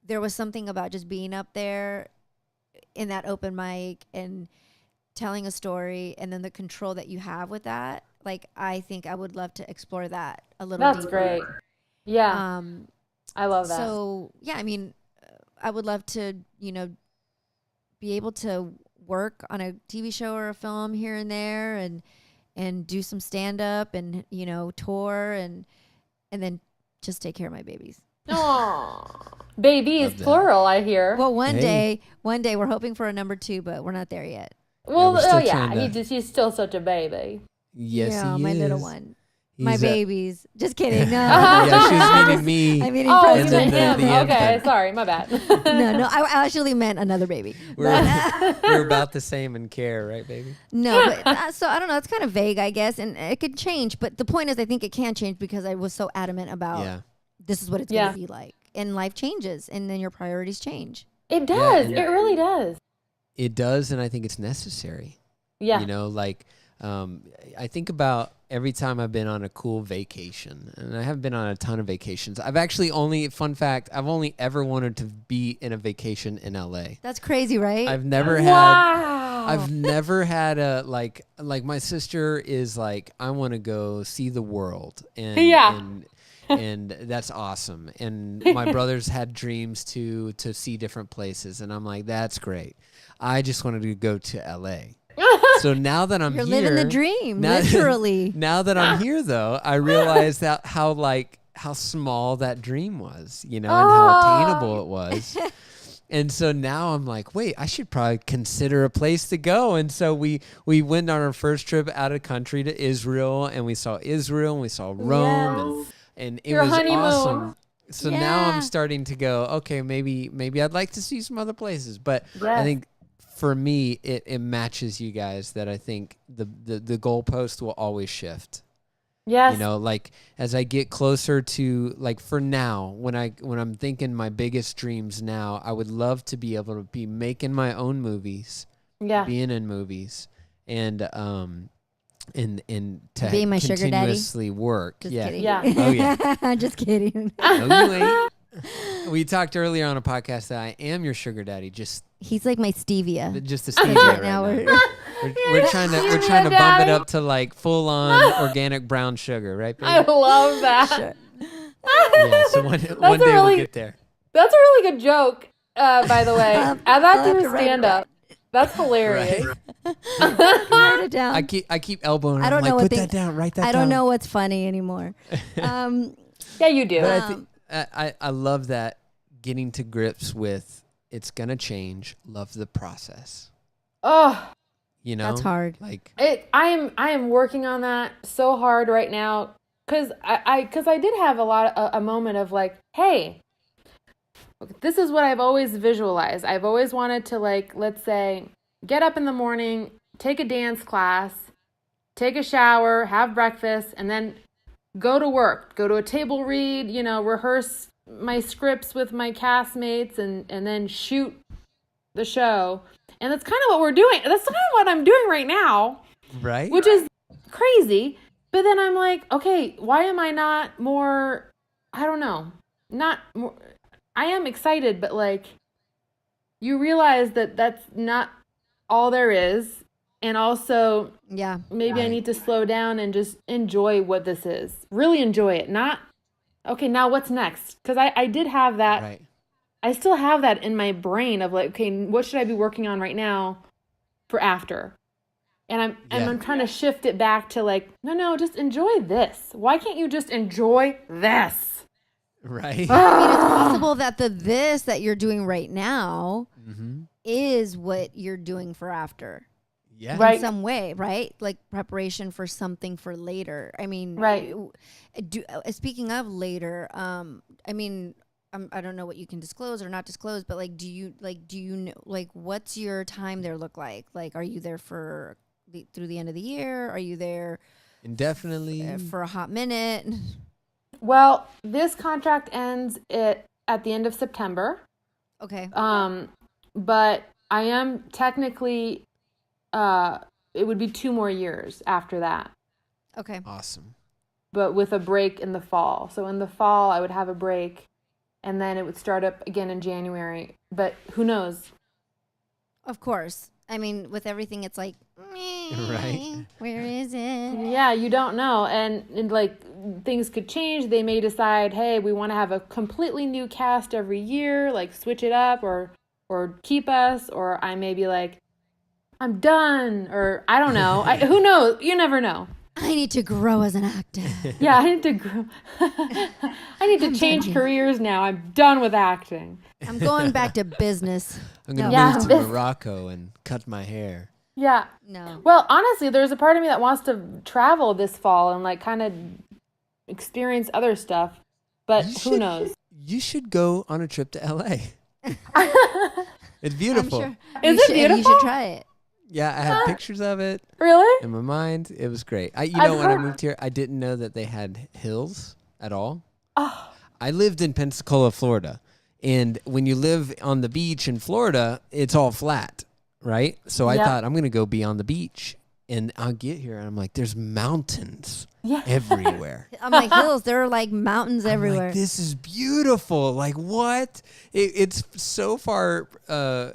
there was something about just being up there in that open mic and telling a story and then the control that you have with that. Like, I think I would love to explore that a little deeper. That's great. Yeah. I love that. So, yeah, I mean, I would love to, be able to work on a TV show or a film here and there and do some stand up and, tour and then just take care of my babies. Oh, babies, plural, I hear. Well, one day we're hoping for a number 2, but we're not there yet. Well, he's still such a baby. Yes, yeah, he my is. little one. My babies. Just kidding. No. Yeah, she was meaning me. I mean, you meant then him. the Okay, infant. sorry, my bad. No, I actually meant another baby. We're about the same in care, right, baby? No, but, so I don't know. It's kind of vague, I guess, and it could change. But the point is, I think it can change because I was so adamant about this is what it's going to be like. and life changes, and then your priorities change. It does. Yeah. It really does. It does, and I think it's necessary. Yeah. You know, like I think about every time I've been on a cool vacation, and I haven't been on a ton of vacations. I've actually fun fact, I've only ever wanted to be in a vacation in LA. That's crazy, right? I've never had Wow. I've never had a like my sister is like, I want to go see the world, and Yeah. and that's awesome. And my brothers had dreams to see different places, and I'm like, that's great. I just wanted to go to LA. So now that I'm You're here, living the dream, now- literally. Now that I'm here, though, I realize that how small that dream was, you know, and how attainable it was. And so now I'm like, wait, I should probably consider a place to go. And so we went on our first trip out of country to Israel, and we saw Israel, and we saw Rome, and it Your was honeymoon. awesome. So now I'm Yeah. starting to go, okay, maybe I'd like to see some other places. But I Yes. think for me, it matches you guys that I think the goalpost will always shift. Yes. You know, like as I get closer to, like, for now, when I'm thinking my biggest dreams now, I would love to be able to be making my own movies, Yeah. being in movies, and to Being my sugar daddy? continuously work. Just yeah. kidding. Yeah. Oh, yeah. Just kidding. No, you ain't. We talked earlier on a podcast that I am your sugar daddy, just He's like my stevia. a stevia right now. we're We're trying to bump it daddy. up to like full on organic brown sugar, right? I Baby? love that. Yeah, so one day we'll get there. That's a really good joke, by the way. I'll Add have that to to your write it stand up. That's hilarious. Right? write it down. I keep elbowing. I don't I'm know like, what put that down. Write that down. I don't know what's funny anymore. Yeah, you do. But I think I love that, getting to grips with it's gonna change. Love the process. Oh, You know, That's hard. Like, I am working on that so hard right now because I did have a moment of like, hey, this is what I've always visualized. I've always wanted to, like, let's say, get up in the morning, take a dance class, take a shower, have breakfast, and then go to work, go to a table read, you know, rehearse my scripts with my castmates, and then shoot the show. And that's kind of what we're doing. That's kind of what I'm doing right now, right? which is crazy. But then I'm like, okay, why am I not more, I don't know, not more, I am excited, but like, you realize that that's not all there is. And also, Yeah. maybe I need to slow down and just enjoy what this is. Really enjoy it. Not, okay, now what's next? Because I did have that. Right. I still have that in my brain of like, okay, what should I be working on right now for after? And I'm trying to shift it back to like, no, just enjoy this. Why can't you just enjoy this? Right. I mean, it's possible that this that you're doing right now Mm-hmm. is what you're doing for after. Yeah. Right. In some way, right? Like preparation for something for later. I mean, Right. Speaking of later, I mean, I don't know what you can disclose or not disclose, but like, do you know, like, what's your time there look like? Like, are you there for through the end of the year? Are you there Indefinitely. for a hot minute? Well, this contract ends at the end of September. Okay. But I am technically, it would be 2 more years after that, Okay. Awesome. but with a break in the fall. So in the fall, I would have a break, and then it would start up again in January. But who knows? Of course. I mean, with everything, it's like, Right. where is it? Yeah, you don't know. And like, things could change. They may decide, hey, we want to have a completely new cast every year, like switch it up or keep us. Or I may be like, I'm done. Or I don't know. Who knows? You never know. I need to grow as an actor. Yeah, I need to grow. I need to change careers now. I'm done with acting. I'm going back to business. I'm gonna Yeah. move to Morocco and cut my hair. Yeah. No. Well, honestly, there's a part of me that wants to travel this fall and like kind of experience other stuff. But who knows? You should go on a trip to LA. It's beautiful. I'm sure. Is you it should, and You beautiful? should try it. Yeah, I have pictures of it Really? in my mind. It was great. I've When I heard- moved here, I didn't know that they had hills at all. Oh, I lived in Pensacola, Florida. And when you live on the beach in Florida, it's all flat, right? So I thought I'm going to go be on the beach. And I'll get here and I'm like, there's mountains everywhere. I'm like, hills. There are like mountains everywhere. Like, this is beautiful. Like, what? It's so far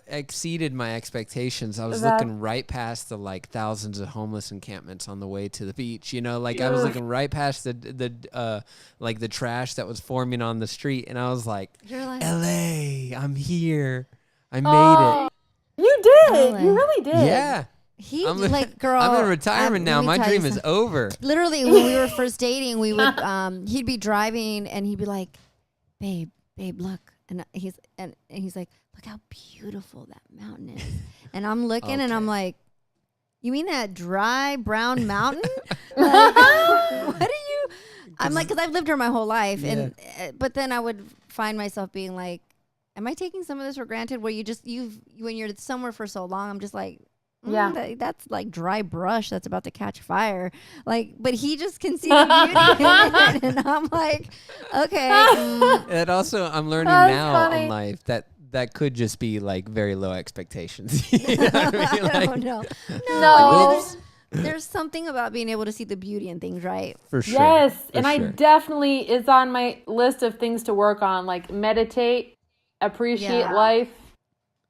exceeded my expectations. I was looking right past the like thousands of homeless encampments on the way to the beach. You know, like I was looking right past the like the trash that was forming on the street, and I was like, LA, I'm here. I made it. You did. LA. You really did. Yeah. Girl, I'm in retirement now. My dream is over. Literally, when we were first dating, we would he'd be driving and he'd be like, babe, look. And he's like, look how beautiful that mountain is. And I'm looking and I'm like, you mean that dry brown mountain? Like, what are you? I'm like, because I've lived here my whole life, and but then I would find myself being like, am I taking some of this for granted? Where when you're somewhere for so long, I'm just like, that's like dry brush that's about to catch fire. Like, but he just can see the beauty in it, and I'm like, okay. And also, I'm learning now in life that could just be like very low expectations. You know what I mean? Like, No. No. There's something about being able to see the beauty in things, right? For sure. Yes, for and sure. I definitely is on my list of things to work on, like meditate, appreciate life.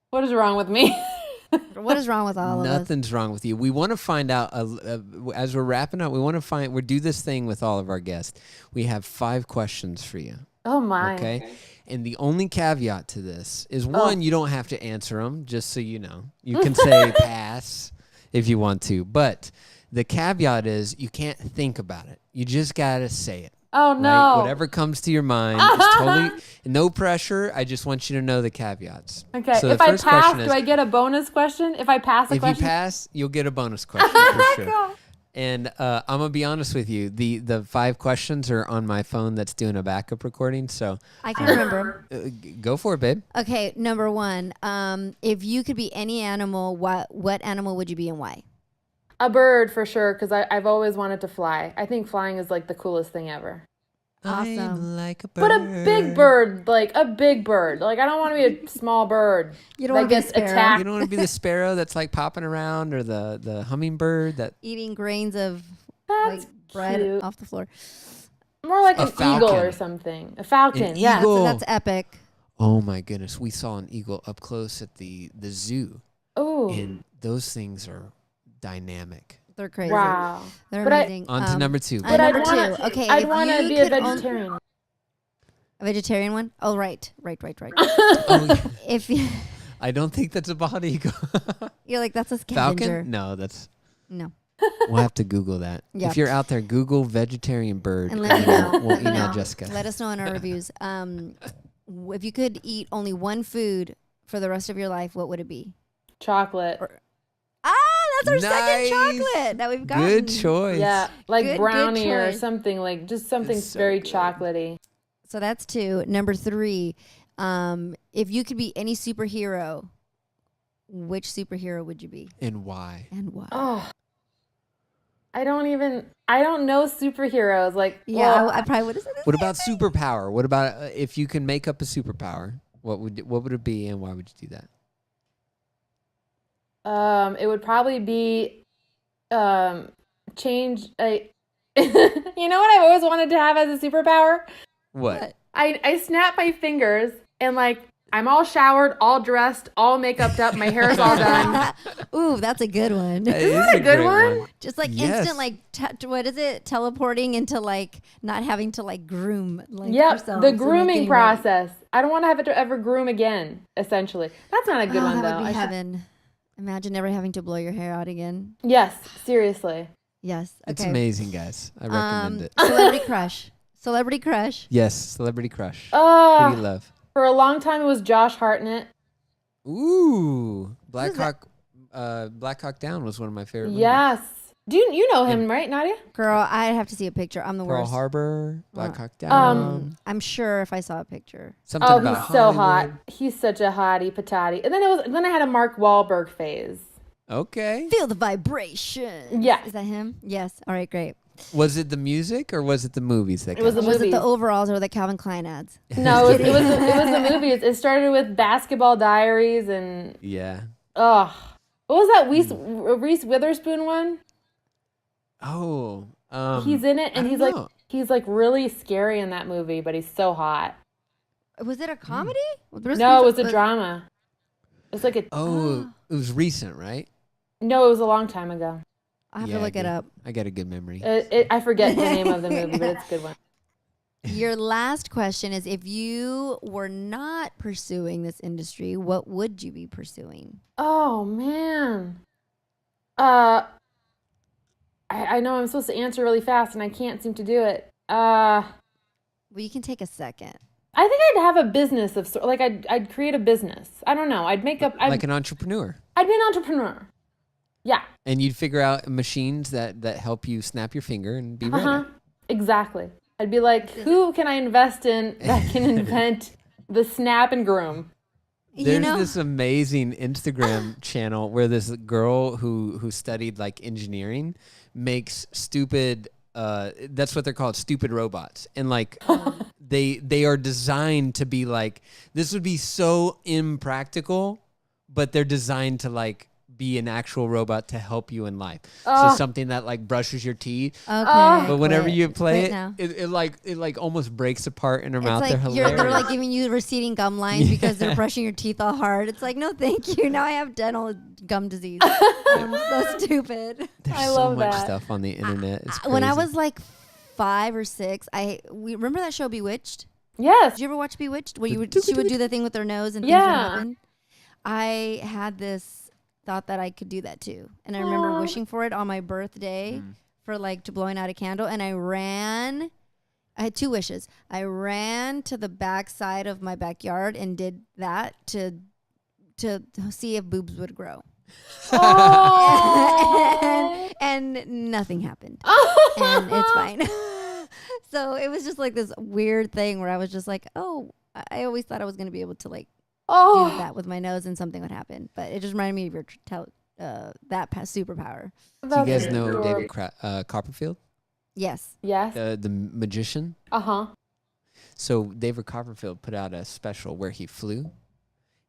What is wrong with me? What is wrong with all of us? Nothing's wrong with you. We want to find out, as we're wrapping up, we do this thing with all of our guests. We have 5 questions for you. Oh, my. Okay? And the only caveat to this is, one, you don't have to answer them, just so you know. You can say pass if you want to. But the caveat is you can't think about it. You just got to say it. Oh, no. Right? Whatever comes to your mind. It's totally no pressure. I just want you to know the caveats. Okay. So if I pass, do I get a bonus question? If I pass a question? If you pass, you'll get a bonus question for sure. God. And I'm going to be honest with you. The 5 questions are on my phone that's doing a backup recording. So I can remember. Go for it, babe. Okay, number 1. If you could be any animal, what animal would you be and why? A bird for sure, because I've always wanted to fly. I think flying is like the coolest thing ever. Awesome. I'm like a bird. But a big bird, like a big bird. Like I don't want to be a small bird. You don't that want to be a gets sparrow. attacked. You don't want to be the sparrow that's like popping around, or the hummingbird that. Eating grains of That's bread cute. off the floor. More like A an falcon. eagle or something. A falcon, An yeah. eagle. That's epic. Oh my goodness, we saw an eagle up close at the zoo, Oh, and those things are dynamic. They're crazy. wow. They're But I- amazing. On to number 2. But number I'd 2. wanna, Okay, I'd if want to you be a could vegetarian. A vegetarian one? Oh, right. Oh, yeah. If you, I don't think that's a bald eagle. you're like, that's a scavenger. Falcon? No, that's. No. We'll have to Google that. Yep. If you're out there, Google vegetarian bird. And let me know. We'll email Jessica. Let us know in our reviews. If you could eat only one food for the rest of your life, what would it be? Chocolate. That's our second Nice. chocolate that we've gotten. Good choice. Yeah, like Good brownie or choice. something, like just something It's so very good. chocolatey. So that's 2. Number 3, if you could be any superhero, which superhero would you be And why? and why? Oh, I don't know superheroes. Like, Yeah, well, I probably would have said that. What about superpower? What about if you can make up a superpower? What would it be, and why would you do that? it would probably be change a. You know what I've always wanted to have as a superpower? What? I snap my fingers and like I'm all showered, all dressed, all makeuped up. My hair is all done. Ooh, that's a good one. That Isn't is that a good great one? Just like Yes. instant, like what is it? Teleporting into like not having to like groom like Yep, yourself. the and, like, grooming getting ready. process. I don't want to have to ever groom again. Essentially, that's not a good one that though. would be I should- heaven. Imagine never having to blow your hair out again. Yes, seriously. Yes. Okay. It's amazing, guys. I recommend it. Celebrity crush. Celebrity crush. Yes, celebrity crush. Who do you love? For a long time, it was Josh Hartnett. Ooh, Who's that? Black Hawk Down was one of my favorite movies. Yes. Do you know him, right, Nadia? Girl, I have to see a picture. I'm the Pearl worst. Harbor, Black Hawk Down. I'm sure if I saw a picture. Something Oh, about he's so hot. Hollywood. He's such a hottie patati. And then I had a Mark Wahlberg phase. Okay. Feel the vibration. Yeah. Is that him? Yes. All right, great. Was it the music or was it the movies that? It was the Was it movies. the overalls or the Calvin Klein ads? No, it was the movies. It started with Basketball Diaries and Yeah. what was that Reese Witherspoon one? Oh. He's in it and I don't know. he's like really scary in that movie, but he's so hot. Was it a comedy? No, it was a drama. It was like a Oh, it was recent, right? no, it was a long time ago. I'll have Yeah, to look it up. I got a good memory. I forget the name of the movie, but it's a good one. Your last question is, if you were not pursuing this industry, what would you be pursuing? Oh man. I know I'm supposed to answer really fast and I can't seem to do it. Well, you can take a second. I think I'd have a business of like I'd create a business. I don't know. I'd make up Like an entrepreneur. I'd be an entrepreneur. Yeah. And you'd figure out machines that help you snap your finger and be ready. Exactly. I'd be like, who can I invest in that can invent the snap and groom? There's this amazing Instagram channel where this girl who studied like engineering makes stupid that's what they're called, stupid robots. And like they are designed to be like, this would be so impractical, but they're designed to like be an actual robot to help you in life. So something that like brushes your teeth. Okay. But whenever quit. you play Quit it, now. it like almost breaks apart in her It's mouth. like They're hilarious. they're like giving you receding gum lines because they're brushing your teeth all hard. It's like, no, thank you. Now I have dental gum disease. I'm so stupid. There's I so love much that. stuff on the internet. It's When I crazy. was like 5 or 6, we remember that show Bewitched? Yes. Did you ever watch Bewitched? Where she would do the thing with her nose and things Yeah. would happen? I had this thought that I could do that too. And I remember wishing for it on my birthday for like to blowing out a candle. And I had 2 wishes. I ran to the back side of my backyard and did that to see if boobs would grow. and nothing happened. And it's fine. So it was just like this weird thing where I was just like, oh, I always thought I was going to be able to like do that with my nose and something would happen. But it just reminded me of your superpower. Do you guys know David Copperfield? Yes. Yes. The magician? Uh-huh. So David Copperfield put out a special where he flew.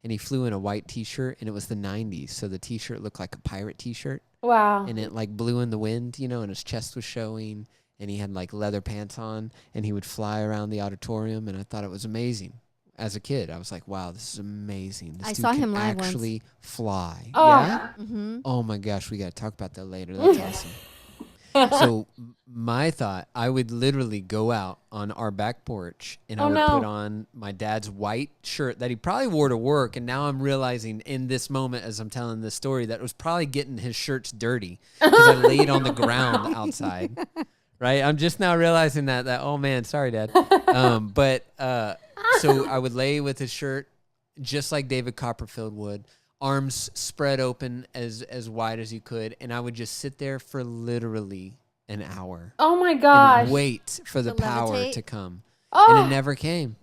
And he flew in a white T-shirt, and it was the 90s. So the T-shirt looked like a pirate T-shirt. Wow. And it like blew in the wind, you know, and his chest was showing. And he had like leather pants on. And he would fly around the auditorium. And I thought it was amazing. As a kid, I was like, wow, this is amazing. This I dude saw can him live once. actually fly. Oh. Yeah? Mm-hmm. Oh, my gosh. We got to talk about that later. That's awesome. So my thought, I would literally go out on our back porch and I would put on my dad's white shirt that he probably wore to work. And now I'm realizing in this moment as I'm telling this story that it was probably getting his shirts dirty because I laid on the ground outside. Right? I'm just now realizing that oh man, sorry, Dad. So I would lay with his shirt just like David Copperfield would. Arms spread open as wide as you could, and I would just sit there for literally an hour. Oh my gosh. And wait for the power levitate? to come. Oh. And it never came.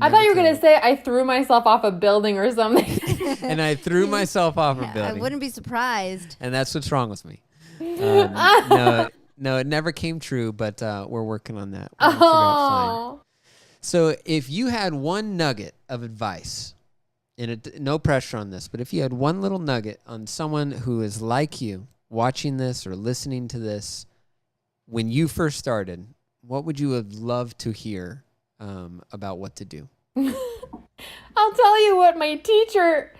I thought you were going to say I threw myself off a building or something. And I threw myself off a I building. wouldn't be surprised. And that's what's wrong with me. No, it never came true, but we're working on that. We'll figure out fine. So if you had one nugget of advice, and no pressure on this, but if you had one little nugget on someone who is like you, watching this or listening to this, when you first started, what would you have loved to hear about what to do? I'll tell you what my teacher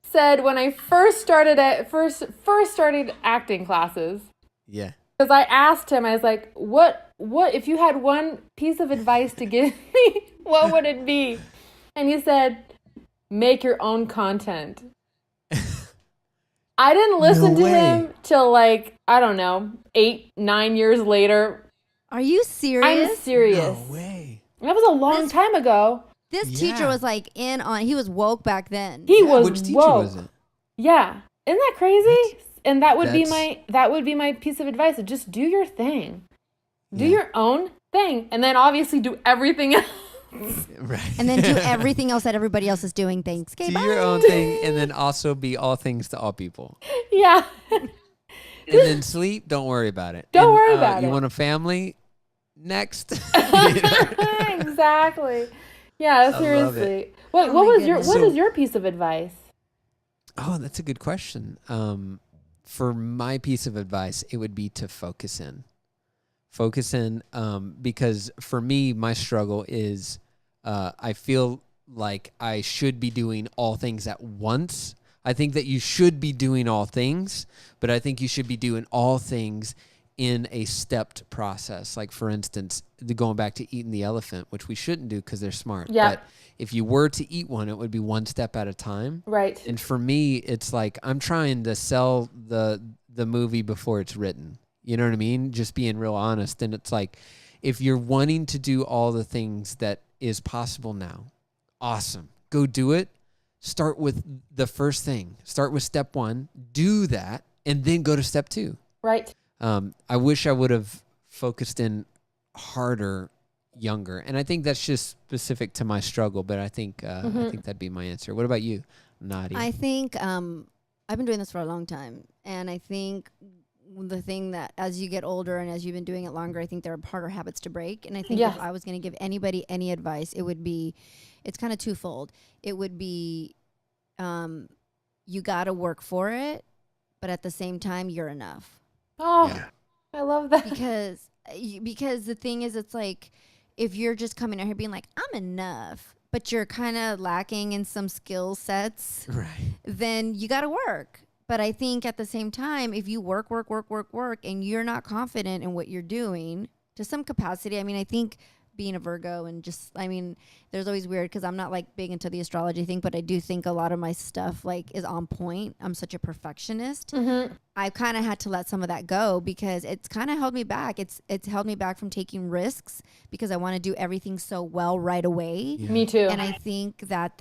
said when I first started started acting classes. Yeah. Because I asked him, I was like, what if you had one piece of advice to give me, what would it be? And he said, make your own content. I didn't listen to him till like, I don't know, 8-9 years later. Are you serious? I'm serious. No way. That was a long time ago. This teacher was like he was woke back then. He was Which teacher woke. was it? Yeah. Isn't that crazy? And that would be that's- my piece of advice. Just do your thing. Do your own thing. And then obviously do everything else. Right. And then do everything else that everybody else is doing. Thanks. Okay, Do bye. your own thing and then also be all things to all people. Yeah. and then sleep. Don't worry about it. Don't worry about it. You want a family? Next. Exactly. Yeah, seriously. What is your piece of advice? Oh, that's a good question. For my piece of advice, it would be to focus in. Because for me, my struggle is I feel like I should be doing all things at once. I think that you should be doing all things, but I think you should be doing all things in a stepped process. Like, for instance, going back to eating the elephant, which we shouldn't do because they're smart. Yeah. But if you were to eat one, it would be one step at a time. Right. And for me, it's like I'm trying to sell the movie before it's written. You know what I mean? Just being real honest. And it's like, if you're wanting to do all the things that is possible now, awesome. Go do it. Start with the first thing. Start with step 1. Do that. And then go to step 2. Right. I wish I would have focused in harder younger. And I think that's just specific to my struggle, but I think that'd be my answer. What about you, Nadia? I think I've been doing this for a long time, and I think the thing that as you get older and as you've been doing it longer, I think there are harder habits to break. And I think if I was going to give anybody any advice, it would be, it's kind of twofold. It would be you got to work for it, but at the same time, you're enough. Oh, yeah. I love that. Because the thing is, it's like, if you're just coming out here being like, I'm enough, but you're kind of lacking in some skill sets, right, then you got to work. But I think at the same time, if you work, and you're not confident in what you're doing to some capacity, I mean, I think being a Virgo and just, I mean, there's always weird because I'm not like big into the astrology thing, but I do think a lot of my stuff like is on point. I'm such a perfectionist. Mm-hmm. I kind of had to let some of that go because it's kind of held me back. It's held me back from taking risks because I want to do everything so well right away. Yeah. Me too. And I think that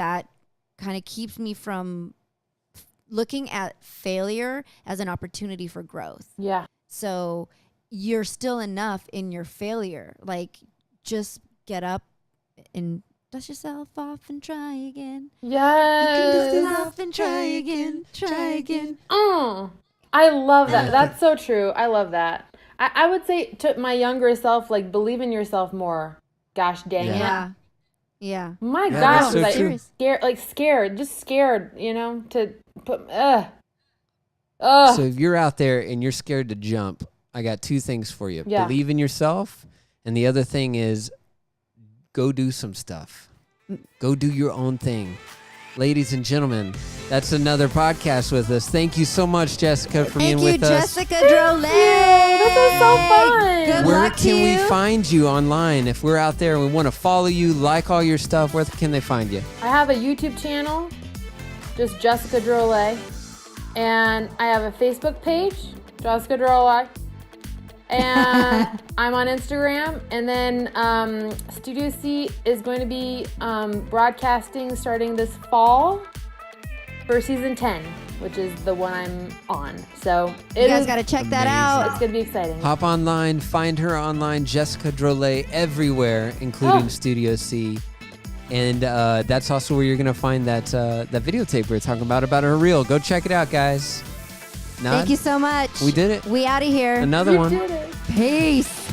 kind of keeps me from looking at failure as an opportunity for growth. Yeah. So you're still enough in your failure. Like, just get up and dust yourself off and try again. Yes. You can dust yourself off and try again. Try again. I love that. That's so true. I love that. I would say to my younger self, like, believe in yourself more. Gosh dang it. Yeah. My gosh, so scared, just scared, you know, to put, So if you're out there and you're scared to jump, I got 2 things for you. Yeah. Believe in yourself. And the other thing is, go do some stuff. Go do your own thing. Ladies and gentlemen, that's another podcast with us. Thank you so much, Jessica, for being with us. Thank you, Jessica Drolet. This is so fun. Good Where luck can to we you. find you online? If we're out there and we want to follow you, like all your stuff, where can they find you? I have a YouTube channel, just Jessica Drolet. And I have a Facebook page, Jessica Drolet. And I'm on Instagram. And then Studio C is going to be broadcasting starting this fall for season 10, which is the one I'm on. So you guys got to check that out. It's going to be exciting. Hop online, find her online, Jessica Drolet, everywhere, including Studio C. And that's also where you're going to find that videotape we were talking about her reel. Go check it out, guys. Thank you so much. We did it. We out of here. Another one. Did it. Peace.